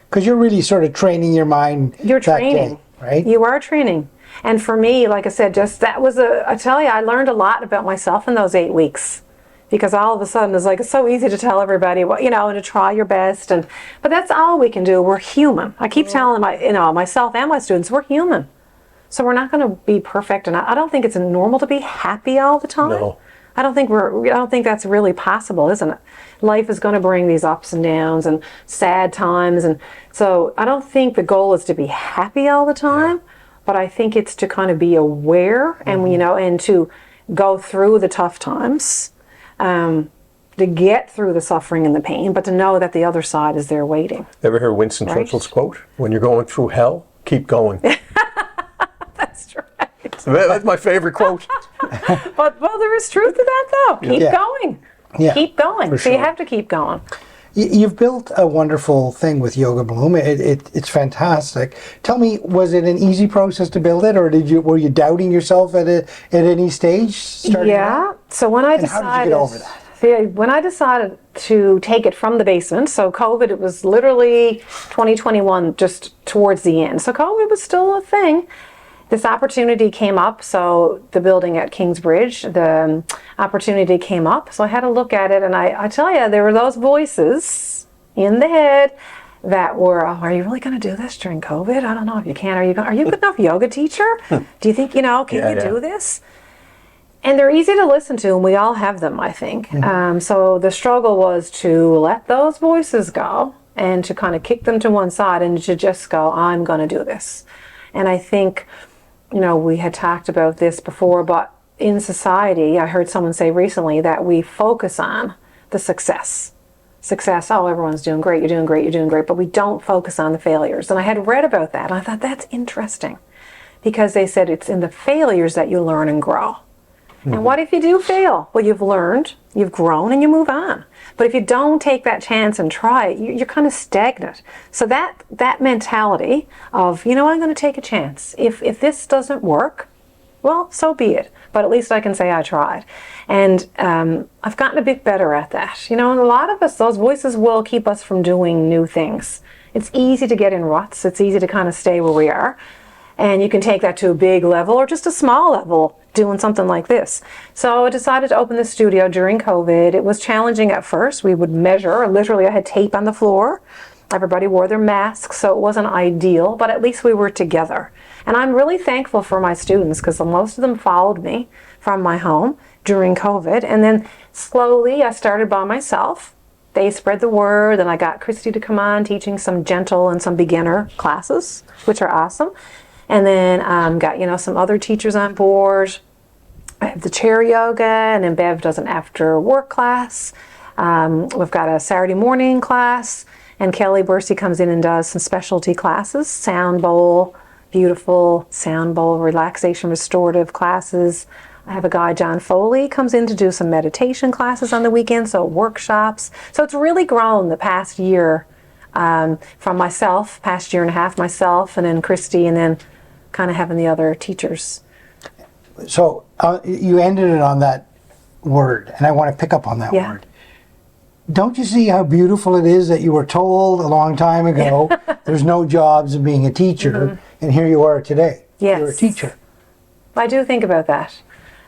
because you're really sort of training your mind. You're that training, day, right? You are training. And for me, like I said, just that was I tell you, I learned a lot about myself in those 8 weeks. Because all of a sudden it's like, it's so easy to tell everybody what, you know, and to try your best, but that's all we can do. We're human. I keep telling myself and my students, we're human. So we're not going to be perfect, and I don't think it's normal to be happy all the time. No. I don't think that's really possible, isn't it? Life is going to bring these ups and downs and sad times, and so I don't think the goal is to be happy all the time, but I think it's to kind of be aware and, you know, and to go through the tough times. To get through the suffering and the pain, but to know that the other side is there waiting. Ever hear Winston Churchill's quote? When you're going through hell, keep going. That's right. That's my favorite quote. But there is truth to that, though. Keep going. Yeah. Keep going. So you sure. have to keep going. You've built a wonderful thing with Yoga Bloom. It's fantastic. Tell me, was it an easy process to build it, or were you doubting yourself at any stage? Yeah. So when I decided, how did you get over that? When I decided to take it from the basement, so COVID, it was literally 2021, just towards the end. So COVID was still a thing. This opportunity came up, so the building at Kingsbridge, the opportunity came up, so I had to look at it, and I tell you, there were those voices in the head that were, oh, are you really going to do this during COVID? I don't know if you can. Are you good enough yoga teacher? Do you think, can you do this? And they're easy to listen to, and we all have them, I think. So the struggle was to let those voices go and to kind of kick them to one side and to just go, I'm going to do this. And I think, we had talked about this before, but in society, I heard someone say recently that we focus on the success. Success, oh, everyone's doing great, you're doing great, you're doing great, but we don't focus on the failures. And I had read about that, and I thought that's interesting, because they said it's in the failures that you learn and grow. And what if you do fail? Well, you've learned, you've grown, and you move on. But if you don't take that chance and try it, you're kind of stagnant. So that mentality of, I'm going to take a chance. If this doesn't work, well, so be it. But at least I can say I tried. And I've gotten a bit better at that. And a lot of us, those voices will keep us from doing new things. It's easy to get in ruts. It's easy to kind of stay where we are. And you can take that to a big level or just a small level, doing something like this. So I decided to open the studio during COVID. It was challenging at first. We would measure, literally I had tape on the floor. Everybody wore their masks, so it wasn't ideal, but at least we were together. And I'm really thankful for my students, because most of them followed me from my home during COVID. And then slowly I started by myself. They spread the word, and I got Christy to come on teaching some gentle and some beginner classes, which are awesome. And then got, some other teachers on board. I have the chair yoga, and then Bev does an after work class. We've got a Saturday morning class, and Kelly Bessey comes in and does some specialty classes, sound bowl, beautiful sound bowl, relaxation, restorative classes. I have a guy, John Foley, comes in to do some meditation classes on the weekend, so workshops. So it's really grown the past year from myself, past year and a half, myself, and then Christy, and then kind of having the other teachers. So you ended it on that word, and I want to pick up on that Yeah. word. Don't you see how beautiful it is that you were told a long time ago there's no jobs in being a teacher, and here you are today. Yes. You're a teacher. I do think about that.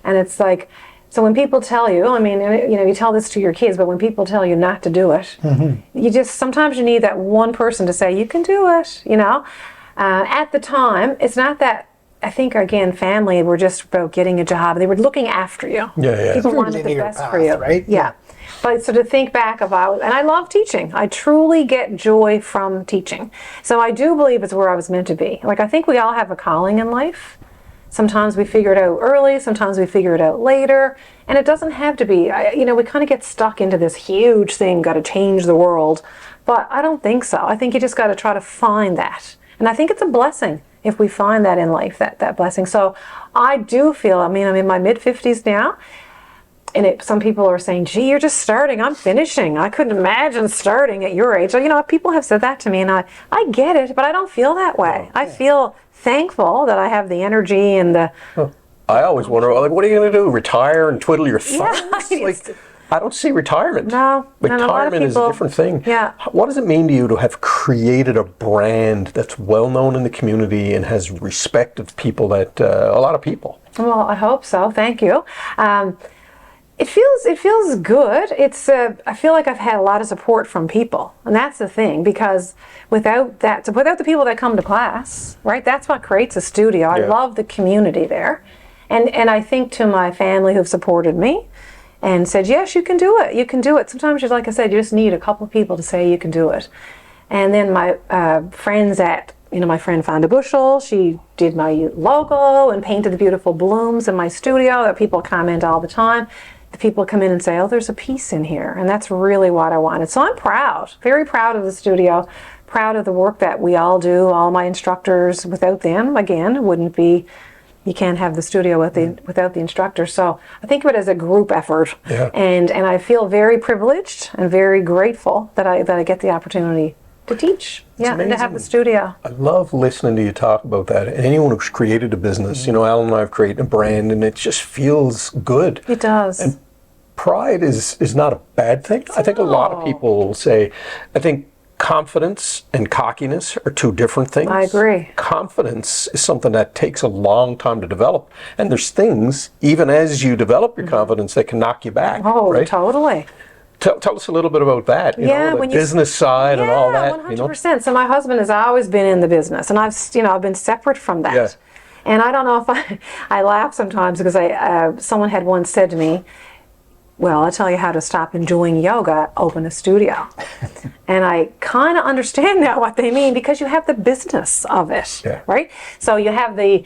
And it's like, so when people tell you, I mean, you know, you tell this to your kids, but when people tell you not to do it, you just, sometimes you need that one person to say, you can do it, you know. At the time, it's not that, I think, again, family were just about getting a job. They were looking after you. Yeah. People wanted the Linear best path, for you. right? Yeah. But so to think back about, and I love teaching. I truly get joy from teaching. So I do believe it's where I was meant to be. Like, I think we all have a calling in life. Sometimes we figure it out early, sometimes we figure it out later, and it doesn't have to be, you know, we kind of get stuck into this huge thing, got to change the world, but I don't think so. I think you just got to try to find that, and I think it's a blessing if we find that in life, that blessing. So I do feel, I mean, I'm in my mid-50s now, and some people are saying, gee, you're just starting, I'm finishing. I couldn't imagine starting at your age. So, you know, people have said that to me, and I get it, but I don't feel that way. Okay. I feel thankful that I have the energy and the... I always wonder, like, what are you going to do? Retire and twiddle your thumbs? Yeah, Like, I don't see retirement. No, and a lot of Retirement is a people- different thing. Yeah. What does it mean to you to have created a brand that's well known in the community and has respect of people that a lot of people? Well, I hope so. Thank you. It feels good. I feel like I've had a lot of support from people, and that's the thing, because without the people that come to class, right? That's what creates a studio. I Yeah. love the community there, and I think to my family who've supported me and said, yes, you can do it. You can do it. Sometimes, like I said, you just need a couple of people to say you can do it. And then my friends at, you know, my friend Fonda Bushel, she did my logo and painted the beautiful blooms in my studio that people comment all the time. The people come in and say, oh, there's a piece in here. And that's really what I wanted. So I'm proud, very proud of the studio, proud of the work that we all do, all my instructors. Without them, again, it wouldn't be, you can't have the studio without the instructors. So I think of it as a group effort. Yeah. And I feel very privileged and very grateful that I get the opportunity to teach. Yeah, and to have the amazing. studio. I love listening to you talk about that. And anyone who's created a business, you know, Alan and I have created a brand, and it just feels good. It does. And pride is not a bad thing. I think a lot of people will say, I think confidence and cockiness are two different things. I agree. Confidence is something that takes a long time to develop. And there's things, even as you develop your confidence, that can knock you back. Oh, right? totally. Tell us a little bit about that, you know, the when business side and all that. 100%. You know? So my husband has always been in the business, and I've been separate from that. Yeah. And I don't know if I laugh sometimes because someone had once said to me, well, I'll tell you how to stop enjoying yoga, open a studio. And I kind of understand now what they mean, because you have the business of it, Yeah. right? So you have the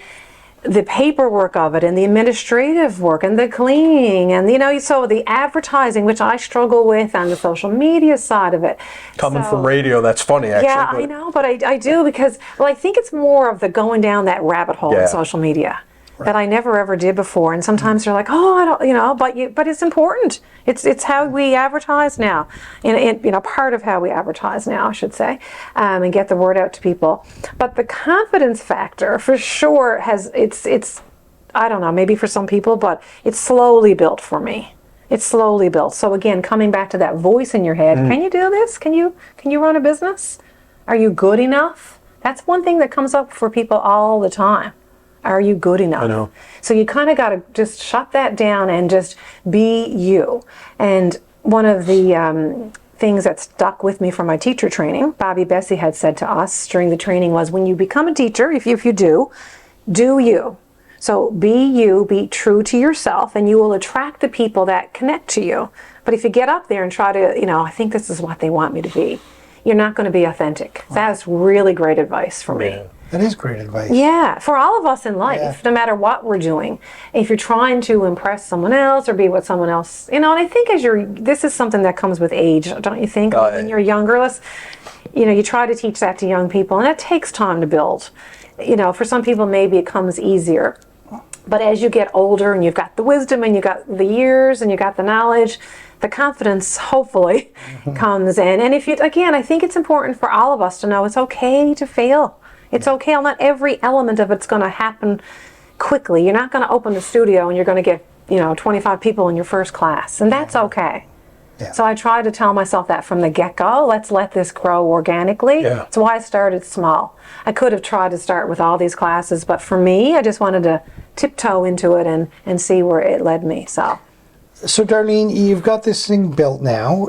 paperwork of it, and the administrative work, and the cleaning, and, you know, so the advertising, which I struggle with, and the social media side of it. Coming So- from radio, that's funny, actually. yeah, but I know, but I do, because, well, I think it's more of the going down that rabbit hole Yeah. in social media that I never ever did before. And sometimes they're like, oh, I don't, you know, but it's important. It's how we advertise now, and you know, part of how we advertise now, I should say, and get the word out to people. But the confidence factor, for sure, it's I don't know, maybe for some people, but it's slowly built for me. It's slowly built. So again, coming back to that voice in your head, can you do this? Can you run a business? Are you good enough? That's one thing that comes up for people all the time. Are you good enough? I know. So you kind of got to just shut that down and just be you. And one of the things that stuck with me from my teacher training, Bessey had said to us during the training, was when you become a teacher, if you do you. So be you, be true to yourself, and you will attract the people that connect to you. But if you get up there and try to, you know, I think this is what they want me to be, you're not going to be authentic. That's really great advice for me. Yeah. That is great advice. Yeah, for all of us in life, Yeah. no matter what we're doing. If you're trying to impress someone else or be what someone else, you know, and I think this is something that comes with age, don't you think? When you're younger, you try to teach that to young people, and it takes time to build. You know, for some people, maybe it comes easier. But as you get older and you've got the wisdom and you've got the years and you've got the knowledge, the confidence hopefully comes in. And I think it's important for all of us to know it's okay to fail. It's okay. Not every element of it's going to happen quickly. You're not going to open the studio and you're going to get, 25 people in your first class, and that's okay. Yeah. So I try to tell myself that from the get-go. Let's let this grow organically. Yeah. That's why I started small. I could have tried to start with all these classes, but for me, I just wanted to tiptoe into it and see where it led me. So Darlene, you've got this thing built now.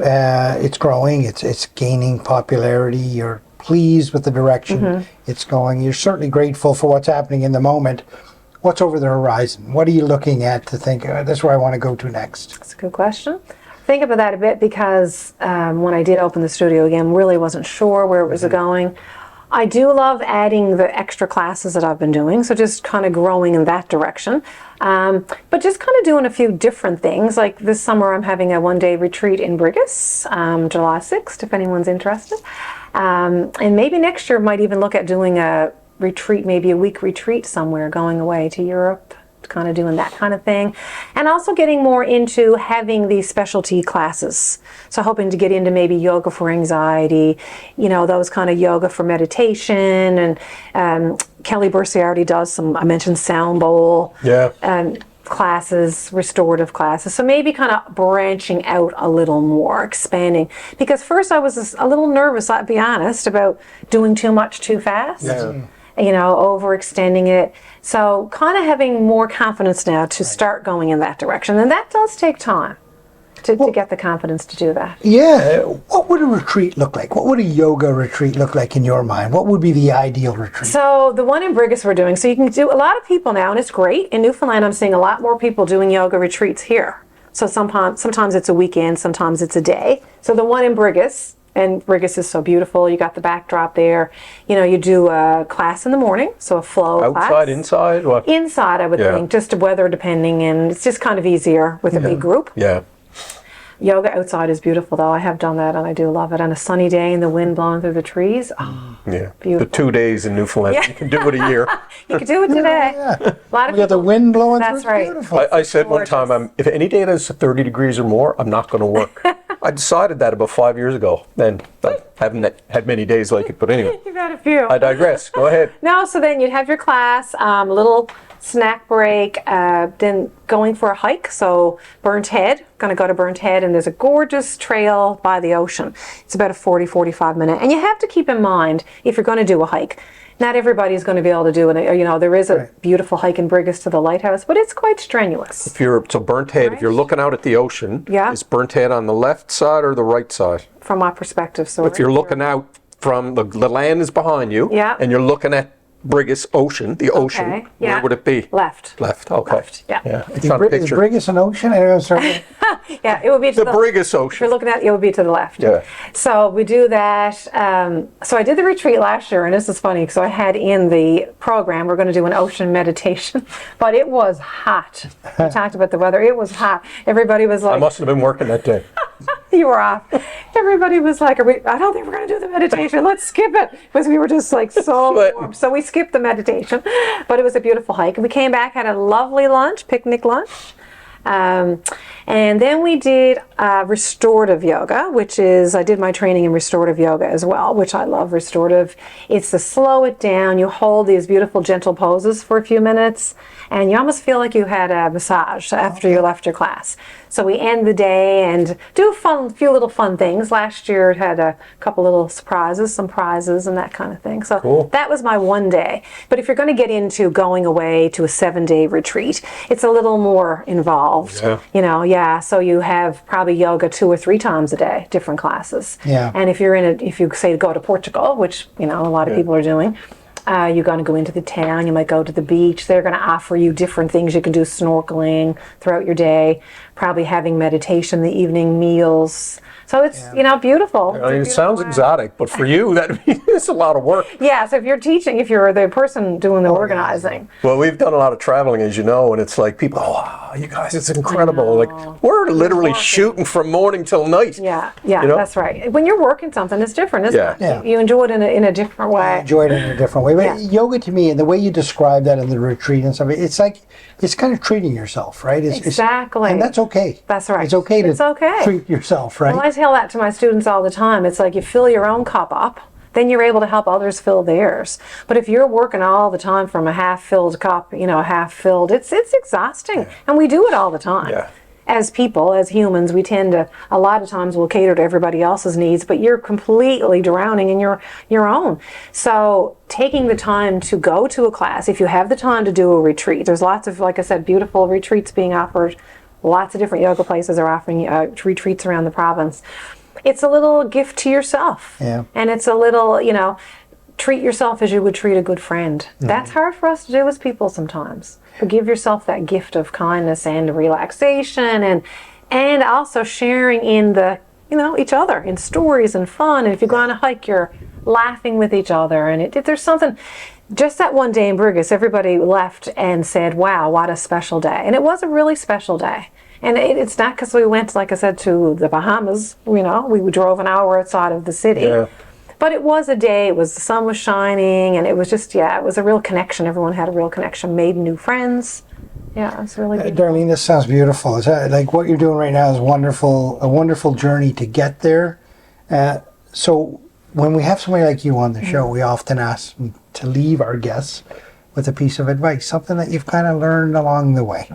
It's growing. It's gaining popularity. You're pleased with the direction it's going. You're certainly grateful for what's happening in the moment. What's over the horizon? What are you looking at to think, that's where I want to go to next? that's a good question. Think about that a bit because when I did open the studio again, really wasn't sure where it was going. I do love adding the extra classes that I've been doing, so just kind of growing in that direction. But just kind of doing a few different things. Like this summer I'm having a one-day retreat in Burridge, July 6th, if anyone's interested. And maybe next year I might even look at doing a retreat, maybe a week retreat somewhere, going away to Europe, kind of doing that kind of thing, and also getting more into having these specialty classes. So hoping to get into maybe yoga for anxiety, those kind of yoga for meditation, and Kelly Bessey already does some, I mentioned sound bowl classes, restorative classes. So maybe kind of branching out a little more, expanding, because first I was a little nervous, I'll be honest, about doing too much too fast. Overextending it. So kind of having more confidence now to start going in that direction. And that does take time to get the confidence to do that. Yeah. What would a retreat look like? What would a yoga retreat look like in your mind? What would be the ideal retreat? So the one in Burridge we're doing, so you can do a lot of people now, and it's great. In Newfoundland, I'm seeing a lot more people doing yoga retreats here. So sometimes it's a weekend, sometimes it's a day. So the one in Burridge, and Burridge is so beautiful. You got the backdrop there. You do a class in the morning, so a flow class. Outside, inside? What? Inside, I would think, just weather depending, and it's just kind of easier with a big group. Yeah. Yoga outside is beautiful, though. I have done that, and I do love it. On a sunny day and the wind blowing through the trees, beautiful. The 2 days in Newfoundland. You can do it a year. You could do it today. A lot of We got the wind blowing through. That's right. Beautiful. I said one time, if any day is 30 degrees or more, I'm not going to work. I decided that about 5 years ago, and I haven't had many days like it, but anyway. You've had a few. I digress. Go ahead. No, so then you'd have your class, a little snack break, then going for a hike. So Burnt Head, going to go to Burnt Head, and there's a gorgeous trail by the ocean. It's about a 45 minute. And you have to keep in mind, if you're going to do a hike, not everybody's going to be able to do it. There is a beautiful hike in Burridge to the lighthouse, but it's quite strenuous. So Burnt Head, if you're looking out at the ocean, is Burnt Head on the left side or the right side? From my perspective. So if you're looking out from the land is behind you, and you're looking at Burridge Ocean, the ocean, where would it be? Left. Left, okay. Left, yeah. It's on a Is picture. Burridge an ocean? Yeah, it would be to The Burridge Ocean. If you're looking at it, it would be to the left. Yeah. So we do that. So I did the retreat last year, and this is funny because I had in the program, we're going to do an ocean meditation, but it was hot. We talked about the weather. It was hot. Everybody was like, I must have been working that day. You were off. Everybody was like, I don't think we're going to do the meditation. Let's skip it. Because we were just like so warm. So we skipped the meditation. But it was a beautiful hike. And we came back, had a lovely lunch, picnic lunch. And then we did restorative yoga, which is, I did my training in restorative yoga as well, which I love restorative. It's to slow it down. You hold these beautiful, gentle poses for a few minutes, and you almost feel like you had a massage after you left your class. So we end the day and do a few little fun things. Last year it had a couple little surprises, some prizes and that kind of thing. So that was my one day. But if you're going to get into going away to a 7-day retreat, it's a little more involved. So you have probably yoga 2 or 3 times a day, different classes. And if you say go to Portugal, which a lot of people are doing, you're going to go into the town, you might go to the beach. They're going to offer you different things. You can do snorkeling throughout your day, probably having meditation in the evening, meals. So it's, beautiful. It sounds exotic, but for you, it's a lot of work. Yeah, so if you're teaching, if you're the person doing the organizing. Well, we've done a lot of traveling, as you know, and it's like people, wow, you guys, it's incredible. Like, we're literally shooting from morning till night. Yeah, that's right. When you're working something, it's different, isn't it? Yeah. You enjoy it in a different way. I enjoy it in a different way. But yoga to me, and the way you describe that in the retreat and stuff, it's like, it's kind of treating yourself, right? Exactly. And that's okay. That's right. It's okay to treat yourself, right? Well, I tell that to my students all the time. It's like you fill your own cup up. then you're able to help others fill theirs. But if you're working all the time from a half-filled cup, you know, half-filled, it's exhausting. And we do it all the time. Yeah. As people, as humans, we tend to, a lot of times we'll cater to everybody else's needs, but you're completely drowning in your own. So taking the time to go to a class, if you have the time to do a retreat, there's lots of, like I said, beautiful retreats being offered. Lots of different yoga places are offering retreats around the province. It's a little gift to yourself. Yeah. And it's a little, you know, treat yourself as you would treat a good friend. That's hard for us to do as people sometimes. But give yourself that gift of kindness and relaxation, and also sharing in the, you know, each other in stories and fun. And if you go on a hike, you're laughing with each other. And there's something, just that one day in Burridge, everybody left and said, wow, what a special day. And it was a really special day. And it's not because we went, like I said, to the Bahamas, you know, we drove an hour outside of the city. Yeah. But it was a day, the sun was shining, and it was just, it was a real connection. Everyone had a real connection, made new friends. Yeah, it's really beautiful. Darlene, this sounds beautiful. Like what you're doing right now is wonderful, a wonderful journey to get there. So when we have somebody like you on the show, we often ask to leave our guests with a piece of advice, something that you've kind of learned along the way.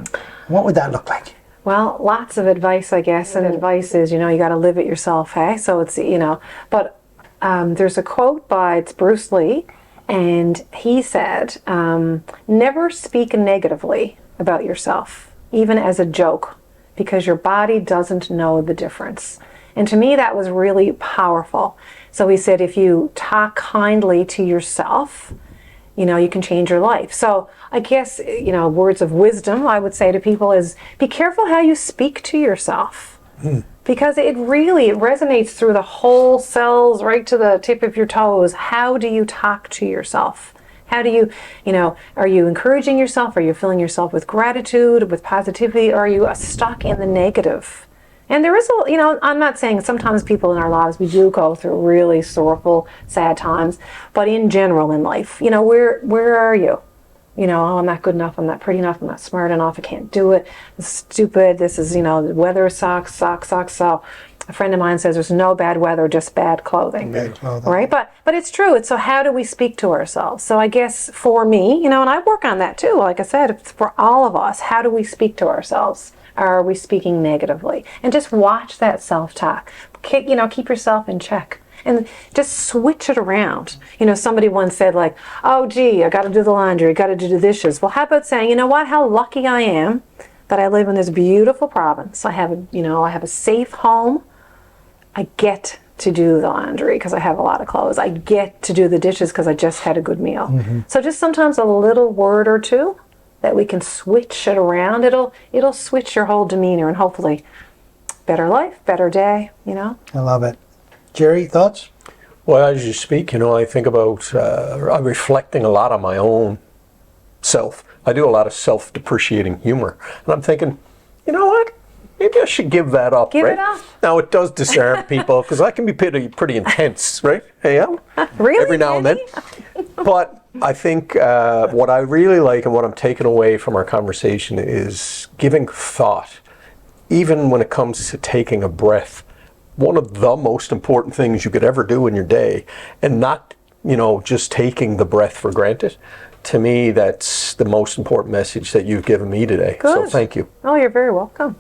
What would that look like? Well, lots of advice, I guess, and advice is, you know, you got to live it yourself, hey? So it's, you know, but there's a quote it's Bruce Lee, and he said, never speak negatively about yourself, even as a joke, because your body doesn't know the difference. And to me, that was really powerful. So he said, if you talk kindly to yourself, you know, you can change your life. So I guess, you know, words of wisdom I would say to people is, be careful how you speak to yourself. Because it resonates through the whole cells right to the tip of your toes. How do you talk to yourself? How do you, you know, are you encouraging yourself? Are you filling yourself with gratitude, with positivity? Or are you stuck in the negative? And there is you know, I'm not saying sometimes people in our lives, we do go through really sorrowful, sad times. But in general in life, you know, where are you? You know, oh, I'm not good enough, I'm not pretty enough, I'm not smart enough, I can't do it, it's stupid, this is, you know, the weather sucks. So a friend of mine says there's no bad weather, just bad clothing. Bad clothing. Right? But it's true. It's so how do we speak to ourselves? So I guess for me, you know, and I work on that too, like I said, it's for all of us. How do we speak to ourselves? Are we speaking negatively? And just watch that self-talk. You know, keep yourself in check. And just switch it around. You know, somebody once said like, oh gee, I got to do the laundry, I got to do the dishes. Well, how about saying, you know what, how lucky I am that I live in this beautiful province. I have a safe home. I get to do the laundry because I have a lot of clothes. I get to do the dishes because I just had a good meal. So just sometimes a little word or two that we can switch it around, it'll switch your whole demeanor, and hopefully better life, better day, you know. I love it. Jerry, thoughts? Well, as you speak, you know, I think about, I'm reflecting a lot on my own self. I do a lot of self-depreciating humor. And I'm thinking, you know what? Maybe I should give that up, Give right? it up. Now, it does disarm people, because I can be pretty intense, right? Hey, Really? every now and then. But I think what I really like and what I'm taking away from our conversation is giving thought, even when it comes to taking a breath. One of the most important things you could ever do in your day, and not, you know, just taking the breath for granted. To me, that's the most important message that you've given me today. Good. So thank you. Oh, you're very welcome.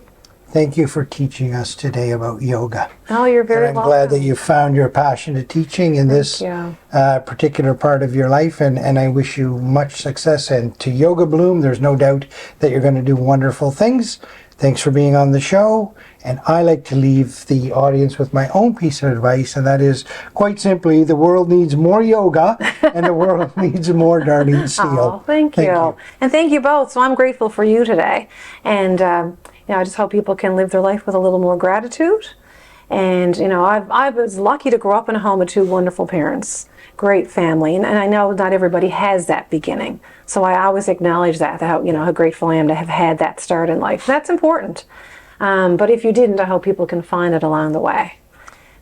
Thank you for teaching us today about yoga. Oh, you're very And I'm welcome. glad that you found your passion to teaching in this you. particular part of your life, and I wish you much success. And to Yoga Bloom, there's no doubt that you're going to do wonderful things. Thanks for being on the show. And I like to leave the audience with my own piece of advice, and that is, quite simply, the world needs more yoga, and the world needs more Darlene Steele. Oh, thank you. And thank you both. So I'm grateful for you today. And, you know, I just hope people can live their life with a little more gratitude. And, you know, I was lucky to grow up in a home with two wonderful parents, great family. And I know not everybody has that beginning. So I always acknowledge that, you know, how grateful I am to have had that start in life. That's important. But if you didn't, I hope people can find it along the way.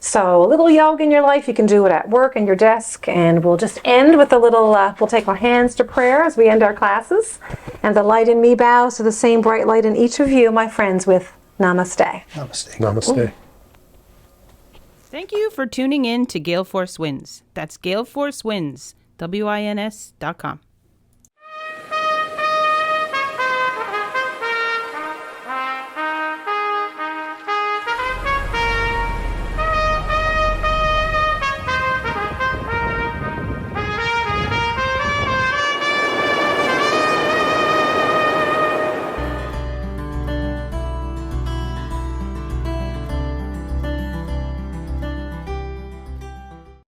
So a little yoga in your life, you can do it at work, in your desk, and we'll just end with a little, we'll take our hands to prayer as we end our classes. And the light in me bows to the same bright light in each of you, my friends, with Namaste. Namaste. Namaste. Thank you for tuning in to Gale Force Winds. That's galeforcewinds, WINS.com.